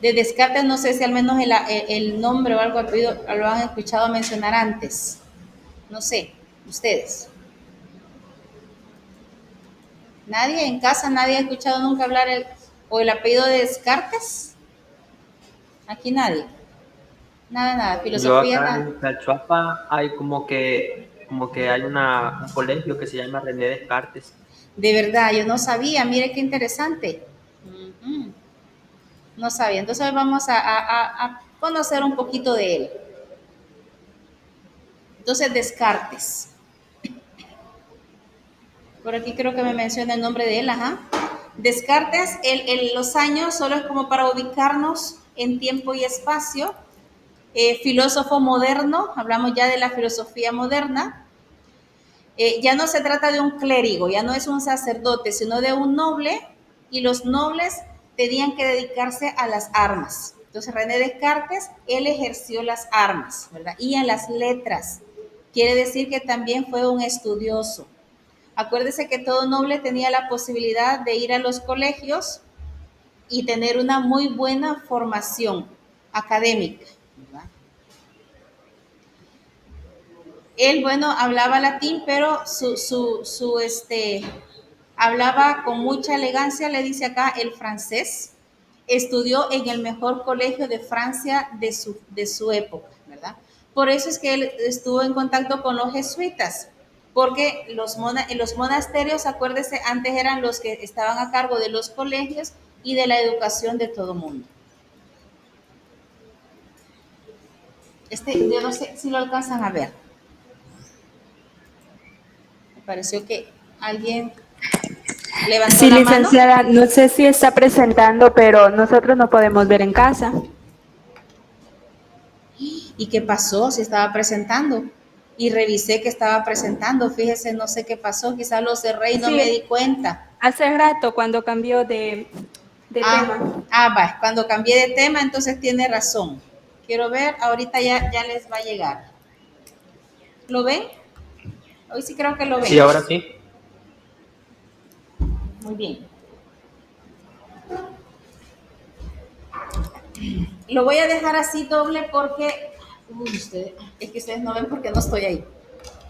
S1: De Descartes no sé si al menos el nombre o algo apellido lo han escuchado mencionar antes. No sé, ustedes. ¿Nadie en casa, nadie ha escuchado nunca hablar el apellido de Descartes? Aquí nadie. Nada,
S2: Yo
S1: filosofía,
S2: acá
S1: nada.
S2: en Calchuapa hay como que hay un colegio que se llama René Descartes.
S1: De verdad, yo no sabía, mire qué interesante. No sabía, entonces hoy vamos a conocer un poquito de él. Entonces, Descartes. Por aquí creo que me menciona el nombre de él, ajá. Descartes, los años solo es como para ubicarnos en tiempo y espacio. Filósofo moderno, hablamos ya de la filosofía moderna. Ya no se trata de un clérigo, ya no es un sacerdote, sino de un noble, y los nobles tenían que dedicarse a las armas. Entonces René Descartes, él ejerció las armas, ¿verdad? Y a las letras. Quiere decir que también fue un estudioso. Acuérdese que todo noble tenía la posibilidad de ir a los colegios y tener una muy buena formación académica, ¿verdad? Él, bueno, hablaba latín, pero hablaba con mucha elegancia, le dice acá, el francés. Estudió en el mejor colegio de Francia de su época, ¿verdad? Por eso es que él estuvo en contacto con los jesuitas, porque en los monasterios, acuérdese, antes eran los que estaban a cargo de los colegios y de la educación de todo mundo. Yo no sé si lo alcanzan a ver. Me pareció que alguien levantó
S4: Sí,
S1: la mano.
S4: licenciada, no sé si está presentando, pero nosotros no podemos ver en casa.
S1: ¿Y qué pasó? Si estaba presentando. Y revisé que estaba presentando. Fíjese, no sé qué pasó. Quizás lo cerré y no me di cuenta.
S4: Hace rato cuando cambió de tema.
S1: Va. Cuando cambié de tema, entonces tiene razón. Quiero ver, ahorita ya les va a llegar. ¿Lo ven? Hoy sí creo que lo ven.
S2: Sí, ahora sí.
S1: Muy bien. Lo voy a dejar así doble porque es que ustedes no ven porque no estoy ahí.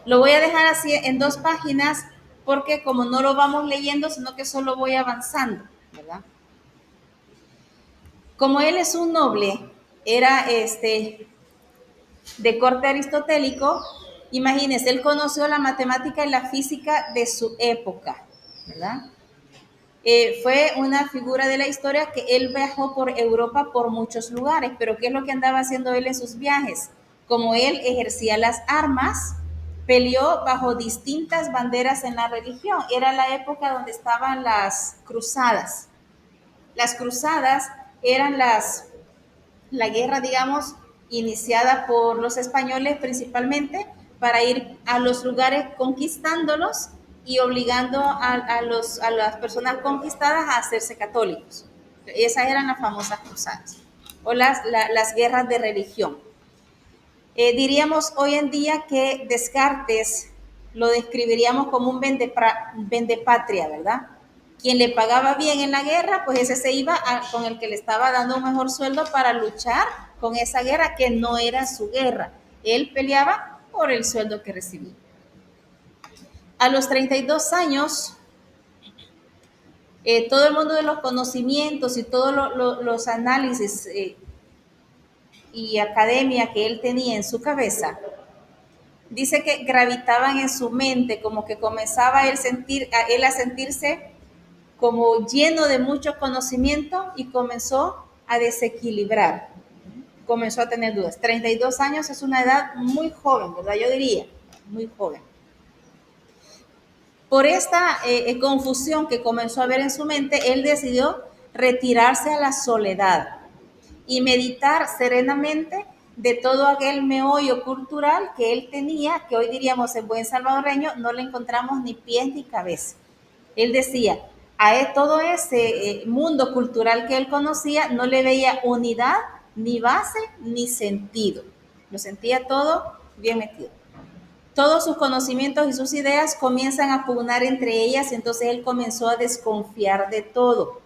S1: Lo voy a dejar así en 2 páginas porque como no lo vamos leyendo, sino que solo voy avanzando, ¿verdad? Como él es un noble, era de corte aristotélico, imagínense, él conoció la matemática y la física de su época, ¿verdad? Fue una figura de la historia que él viajó por Europa por muchos lugares, pero ¿qué es lo que andaba haciendo él en sus viajes? Como él ejercía las armas, peleó bajo distintas banderas en la religión. Era la época donde estaban las cruzadas. Las cruzadas eran la guerra, digamos, iniciada por los españoles principalmente para ir a los lugares conquistándolos y obligando a las personas conquistadas a hacerse católicos. Esas eran las famosas cruzadas o las guerras de religión. Diríamos hoy en día que Descartes lo describiríamos como un vendepatria, ¿verdad? Quien le pagaba bien en la guerra, pues ese se iba con el que le estaba dando un mejor sueldo para luchar con esa guerra que no era su guerra. Él peleaba por el sueldo que recibía. A los 32 años, todo el mundo de los conocimientos y todos los análisis y academia que él tenía en su cabeza, dice que gravitaban en su mente, como que comenzaba él a sentirse como lleno de mucho conocimiento y comenzó a desequilibrar, comenzó a tener dudas. 32 años es una edad muy joven, ¿verdad? Yo diría, muy joven. Por esta confusión que comenzó a ver en su mente, él decidió retirarse a la soledad y meditar serenamente de todo aquel meollo cultural que él tenía, que hoy diríamos en buen salvadoreño, no le encontramos ni pies ni cabeza. Él decía, todo ese mundo cultural que él conocía no le veía unidad, ni base, ni sentido. Lo sentía todo bien metido. Todos sus conocimientos y sus ideas comienzan a pugnar entre ellas, entonces él comenzó a desconfiar de todo.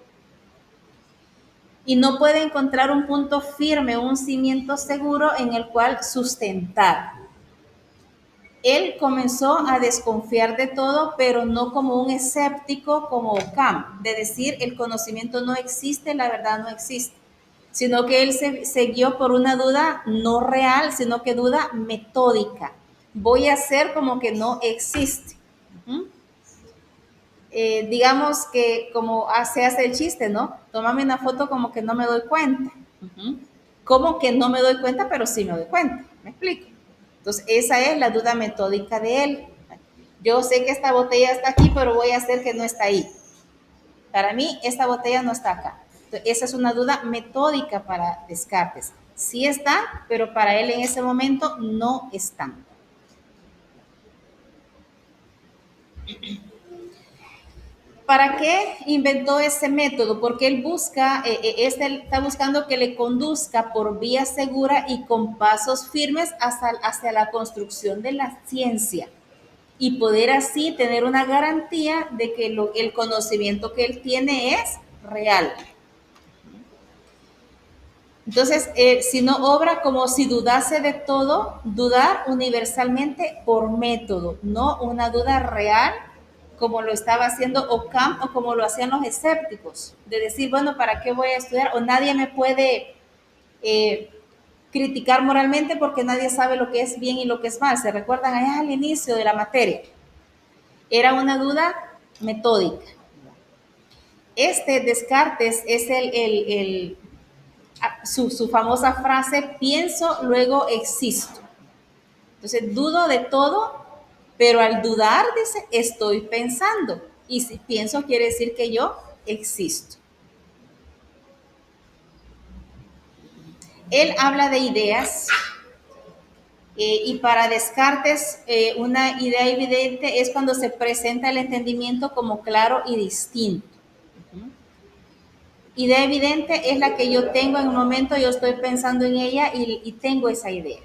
S1: Y no puede encontrar un punto firme, un cimiento seguro en el cual sustentar. Él comenzó a desconfiar de todo, pero no como un escéptico como Ockham, de decir el conocimiento no existe, la verdad no existe, sino que él se guió por una duda no real, sino que duda metódica. Voy a hacer como que no existe. Digamos que como se hace el chiste, ¿no? Tómame una foto como que no me doy cuenta. Como que no me doy cuenta, pero sí me doy cuenta. ¿Me explico? Entonces, esa es la duda metódica de él. Yo sé que esta botella está aquí, pero voy a hacer que no está ahí. Para mí, esta botella no está acá. Entonces, esa es una duda metódica para Descartes. Sí está, pero para él en ese momento no está. ¿Para qué inventó ese método? Porque él está buscando que le conduzca por vía segura y con pasos firmes hacia la construcción de la ciencia y poder así tener una garantía de que el conocimiento que él tiene es real. Entonces, si no obra como si dudase de todo, dudar universalmente por método, no una duda real como lo estaba haciendo Ockham o como lo hacían los escépticos, de decir, bueno, ¿para qué voy a estudiar? O nadie me puede criticar moralmente porque nadie sabe lo que es bien y lo que es mal. ¿Se recuerdan allá al inicio de la materia? Era una duda metódica. Descartes es su famosa frase, pienso, luego existo. Entonces, dudo de todo, pero al dudar, dice, estoy pensando. Y si pienso, quiere decir que yo existo. Él habla de ideas y para Descartes una idea evidente es cuando se presenta el entendimiento como claro y distinto. Idea evidente es la que yo tengo en un momento, yo estoy pensando en ella y tengo esa idea.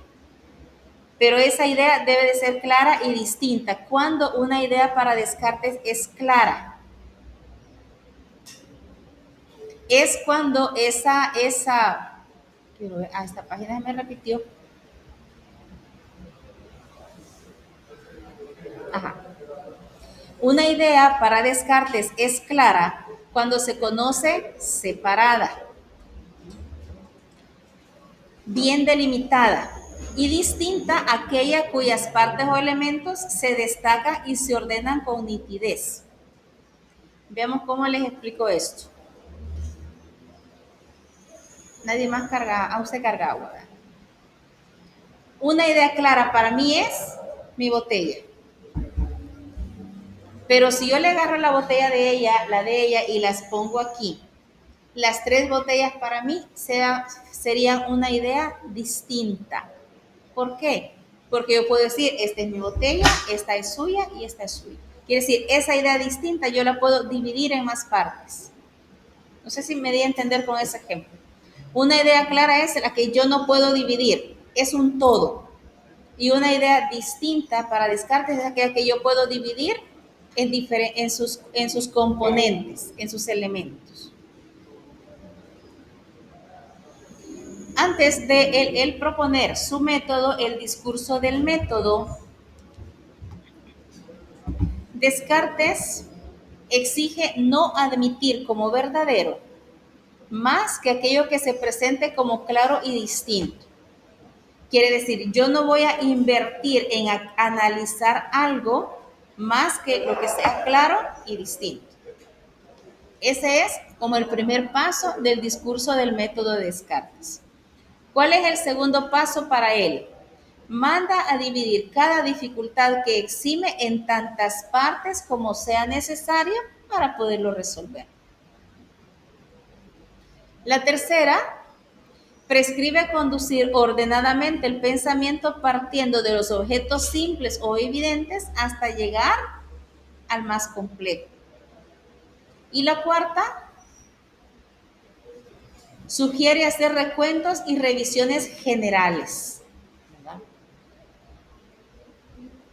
S1: Pero esa idea debe de ser clara y distinta. Cuando una idea para Descartes es clara, es cuando esta página se me repitió. Una idea para Descartes es clara cuando se conoce separada, bien delimitada y distinta a aquella cuyas partes o elementos se destacan y se ordenan con nitidez. Veamos cómo les explico esto. Nadie más carga, usted carga agua, ¿verdad? Una idea clara para mí es mi botella. Pero si yo le agarro la botella de ella, la de ella, y las pongo aquí, las 3 botellas para mí serían una idea distinta. ¿Por qué? Porque yo puedo decir, esta es mi botella, esta es suya y esta es suya. Quiere decir, esa idea distinta yo la puedo dividir en más partes. No sé si me di a entender con ese ejemplo. Una idea clara es la que yo no puedo dividir, es un todo. Y una idea distinta para Descartes es aquella que yo puedo dividir en sus componentes, en sus elementos. Antes de él proponer su método, el discurso del método, Descartes exige no admitir como verdadero más que aquello que se presente como claro y distinto. Quiere decir, yo no voy a invertir en analizar algo más que lo que sea claro y distinto. Ese es como el primer paso del discurso del método de Descartes. ¿Cuál es el segundo paso para él? Manda a dividir cada dificultad que exime en tantas partes como sea necesario para poderlo resolver. La tercera, prescribe conducir ordenadamente el pensamiento partiendo de los objetos simples o evidentes hasta llegar al más complejo. Y la cuarta, sugiere hacer recuentos y revisiones generales. ¿Verdad?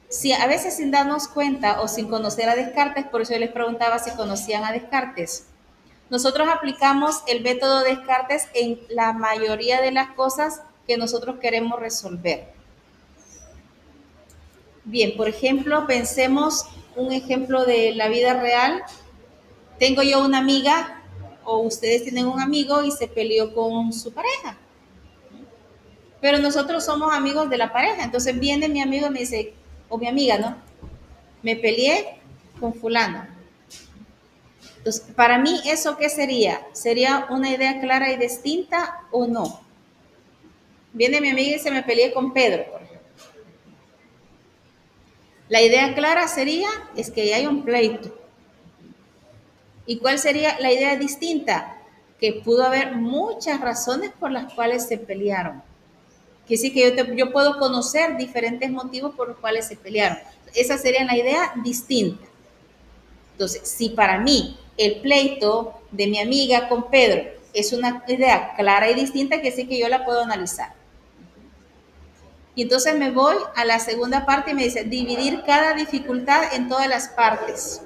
S1: Si a veces sin darnos cuenta o sin conocer a Descartes, por eso yo les preguntaba si conocían a Descartes, nosotros aplicamos el método de Descartes en la mayoría de las cosas que nosotros queremos resolver. Bien, por ejemplo, pensemos un ejemplo de la vida real. Tengo yo una amiga o ustedes tienen un amigo y se peleó con su pareja. Pero nosotros somos amigos de la pareja. Entonces viene mi amigo y me dice, o mi amiga, ¿no? Me peleé con fulano. Entonces, para mí, ¿eso qué sería? ¿Sería una idea clara y distinta o no? Viene mi amiga y dice, me peleé con Pedro, por ejemplo. La idea clara sería, es que hay un pleito. ¿Y cuál sería la idea distinta? Que pudo haber muchas razones por las cuales se pelearon. Que sí que yo puedo conocer diferentes motivos por los cuales se pelearon. Esa sería la idea distinta. Entonces, si para mí el pleito de mi amiga con Pedro es una idea clara y distinta, que sí que yo la puedo analizar. Y entonces me voy a la segunda parte y me dice, dividir cada dificultad en todas las partes.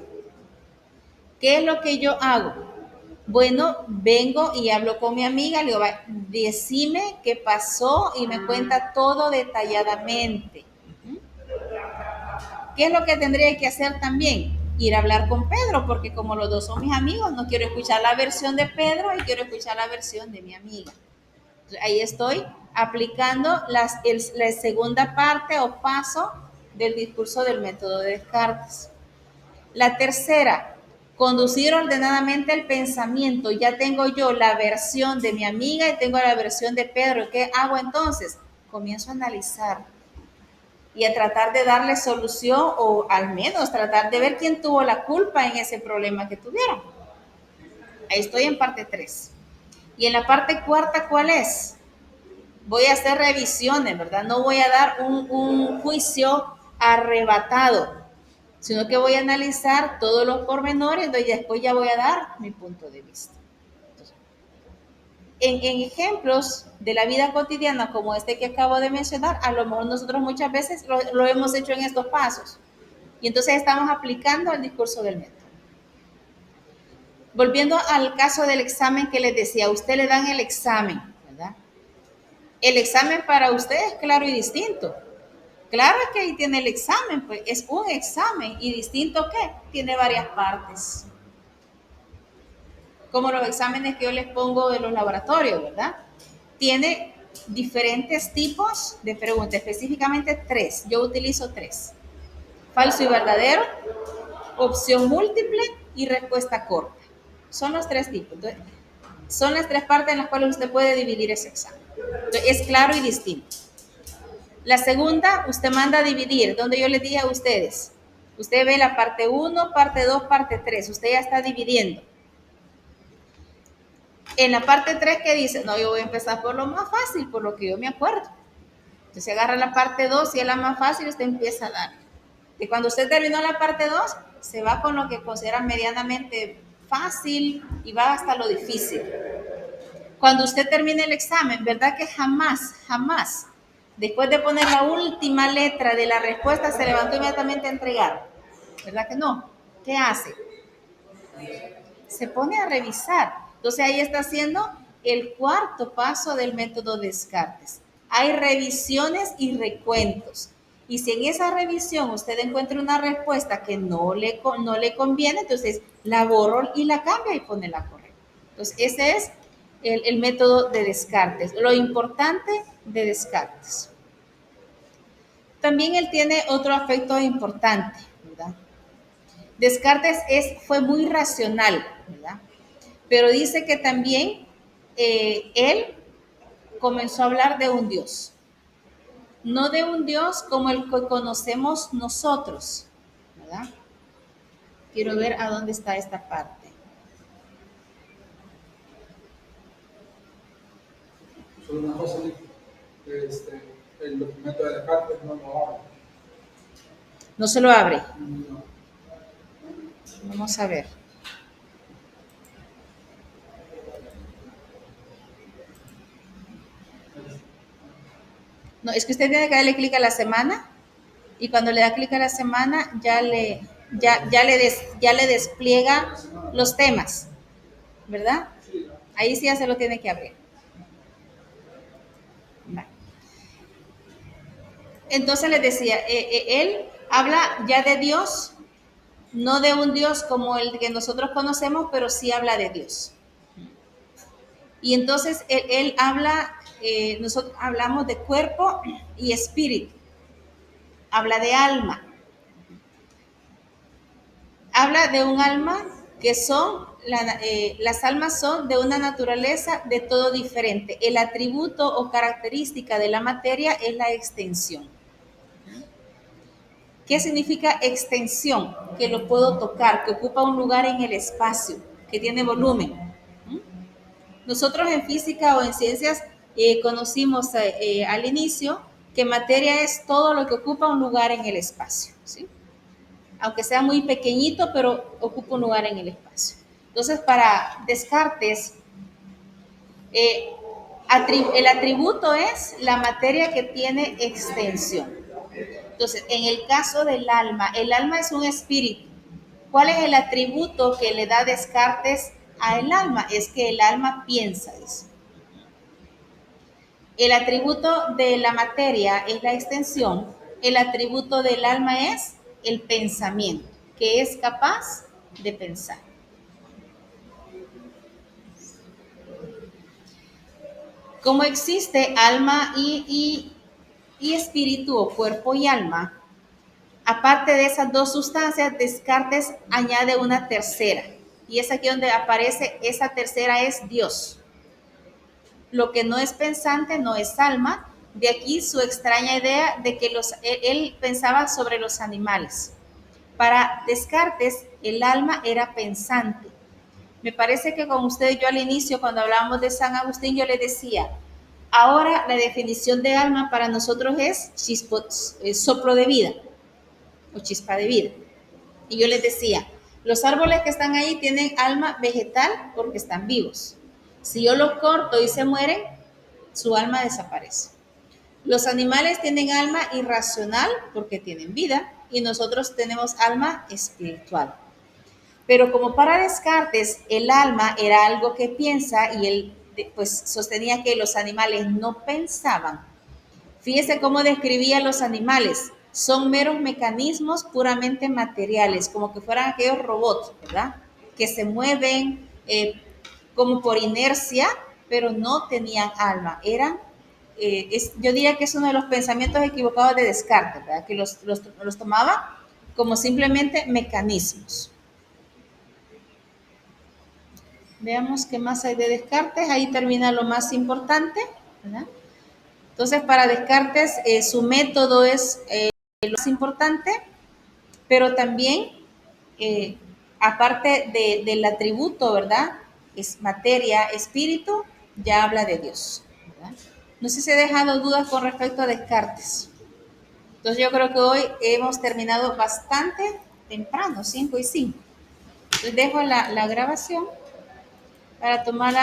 S1: ¿Qué es lo que yo hago? Bueno, vengo y hablo con mi amiga, le digo, decime qué pasó y me cuenta todo detalladamente. ¿Qué es lo que tendría que hacer también? Ir a hablar con Pedro, porque como los dos son mis amigos, no quiero escuchar la versión de Pedro y quiero escuchar la versión de mi amiga. Entonces, ahí estoy aplicando la segunda parte o paso del discurso del método de Descartes. La tercera, conducir ordenadamente el pensamiento. Ya tengo yo la versión de mi amiga y tengo la versión de Pedro. ¿Qué hago entonces? Comienzo a analizar y a tratar de darle solución o al menos tratar de ver quién tuvo la culpa en ese problema que tuvieron. Ahí estoy en parte 3. Y en la parte cuarta, ¿cuál es? Voy a hacer revisiones, ¿verdad? No voy a dar un juicio arrebatado, sino que voy a analizar todos los pormenores y después ya voy a dar mi punto de vista. Entonces, en ejemplos de la vida cotidiana como este que acabo de mencionar, a lo mejor nosotros muchas veces lo hemos hecho en estos pasos y entonces estamos aplicando el discurso del método. Volviendo al caso del examen que les decía, a usted le dan el examen, ¿verdad? El examen para usted es claro y distinto. Claro que ahí tiene el examen, pues es un examen y distinto que tiene varias partes. Como los exámenes que yo les pongo de los laboratorios, ¿verdad? Tiene diferentes tipos de preguntas, específicamente 3. Yo utilizo 3. Falso y verdadero, opción múltiple y respuesta corta. Son los 3 tipos. Entonces, son las 3 partes en las cuales usted puede dividir ese examen. Entonces, es claro y distinto. La segunda, usted manda a dividir, donde yo les dije a ustedes. Usted ve la parte 1, parte 2, parte 3. Usted ya está dividiendo. En la parte 3, ¿qué dice? No, yo voy a empezar por lo más fácil, por lo que yo me acuerdo. Entonces agarra la parte 2 y es la más fácil, usted empieza a dar. Y cuando usted terminó la parte 2, se va con lo que considera medianamente fácil y va hasta lo difícil. Cuando usted termine el examen, ¿verdad que jamás, después de poner la última letra de la respuesta, se levantó inmediatamente a entregar? ¿Verdad que no? ¿Qué hace? Se pone a revisar. Entonces ahí está haciendo el cuarto paso del método Descartes. Hay revisiones y recuentos. Y si en esa revisión usted encuentra una respuesta que no le conviene, entonces la borro y la cambia y pone la correcta. Entonces ese es el método de Descartes, lo importante de Descartes. También él tiene otro aspecto importante, ¿verdad? Descartes fue muy racional, ¿verdad? Pero dice que también él comenzó a hablar de un Dios. No de un Dios como el que conocemos nosotros, ¿verdad? Quiero ver a dónde está esta parte.
S5: Solo una cosa, el documento de Descartes no lo abre.
S1: No se lo abre.
S5: No.
S1: Vamos a ver. No, es que usted tiene que darle clic a la semana y cuando le da clic a la semana ya le despliega los temas, ¿verdad? Ahí sí ya se lo tiene que abrir. Vale. Entonces les decía, él habla ya de Dios, no de un Dios como el que nosotros conocemos, pero sí habla de Dios. Y entonces él habla, nosotros hablamos de cuerpo y espíritu, habla de alma. Habla de un alma que las almas son de una naturaleza de todo diferente. El atributo o característica de la materia es la extensión. ¿Qué significa extensión? Que lo puedo tocar, que ocupa un lugar en el espacio, que tiene volumen. Nosotros en física o en ciencias conocimos al inicio que materia es todo lo que ocupa un lugar en el espacio, ¿sí? Aunque sea muy pequeñito, pero ocupa un lugar en el espacio. Entonces, para Descartes, el atributo es la materia que tiene extensión. Entonces, en el caso del alma, el alma es un espíritu. ¿Cuál es el atributo que le da Descartes al alma? Es que el alma piensa, dice. El atributo de la materia es la extensión. El atributo del alma es el pensamiento, que es capaz de pensar. Como existe alma y espíritu o cuerpo y alma, aparte de esas dos sustancias, Descartes añade una tercera. Y es aquí donde aparece, esa tercera es Dios. Lo que no es pensante no es alma. De aquí su extraña idea de que él pensaba sobre los animales. Para Descartes, el alma era pensante. Me parece que con ustedes, yo al inicio, cuando hablábamos de San Agustín, yo les decía, ahora la definición de alma para nosotros es soplo de vida o chispa de vida. Y yo les decía, los árboles que están ahí tienen alma vegetal porque están vivos. Si yo los corto y se mueren, su alma desaparece. Los animales tienen alma irracional porque tienen vida y nosotros tenemos alma espiritual. Pero como para Descartes el alma era algo que piensa y él pues sostenía que los animales no pensaban, Fíjese cómo describía los animales. Son meros mecanismos puramente materiales, como que fueran aquellos robots, ¿verdad? Que se mueven como por inercia, pero no tenían alma. Yo diría que es uno de los pensamientos equivocados de Descartes, ¿verdad? Que los tomaba como simplemente mecanismos. Veamos qué más hay de Descartes. Ahí termina lo más importante, ¿verdad? Entonces, para Descartes, su método es lo más importante, pero también, aparte del atributo, ¿verdad? Es materia, espíritu, ya habla de Dios, ¿verdad? No sé si he dejado dudas con respecto a Descartes. Entonces, yo creo que hoy hemos terminado bastante temprano, 5:05. Entonces, dejo la grabación para tomar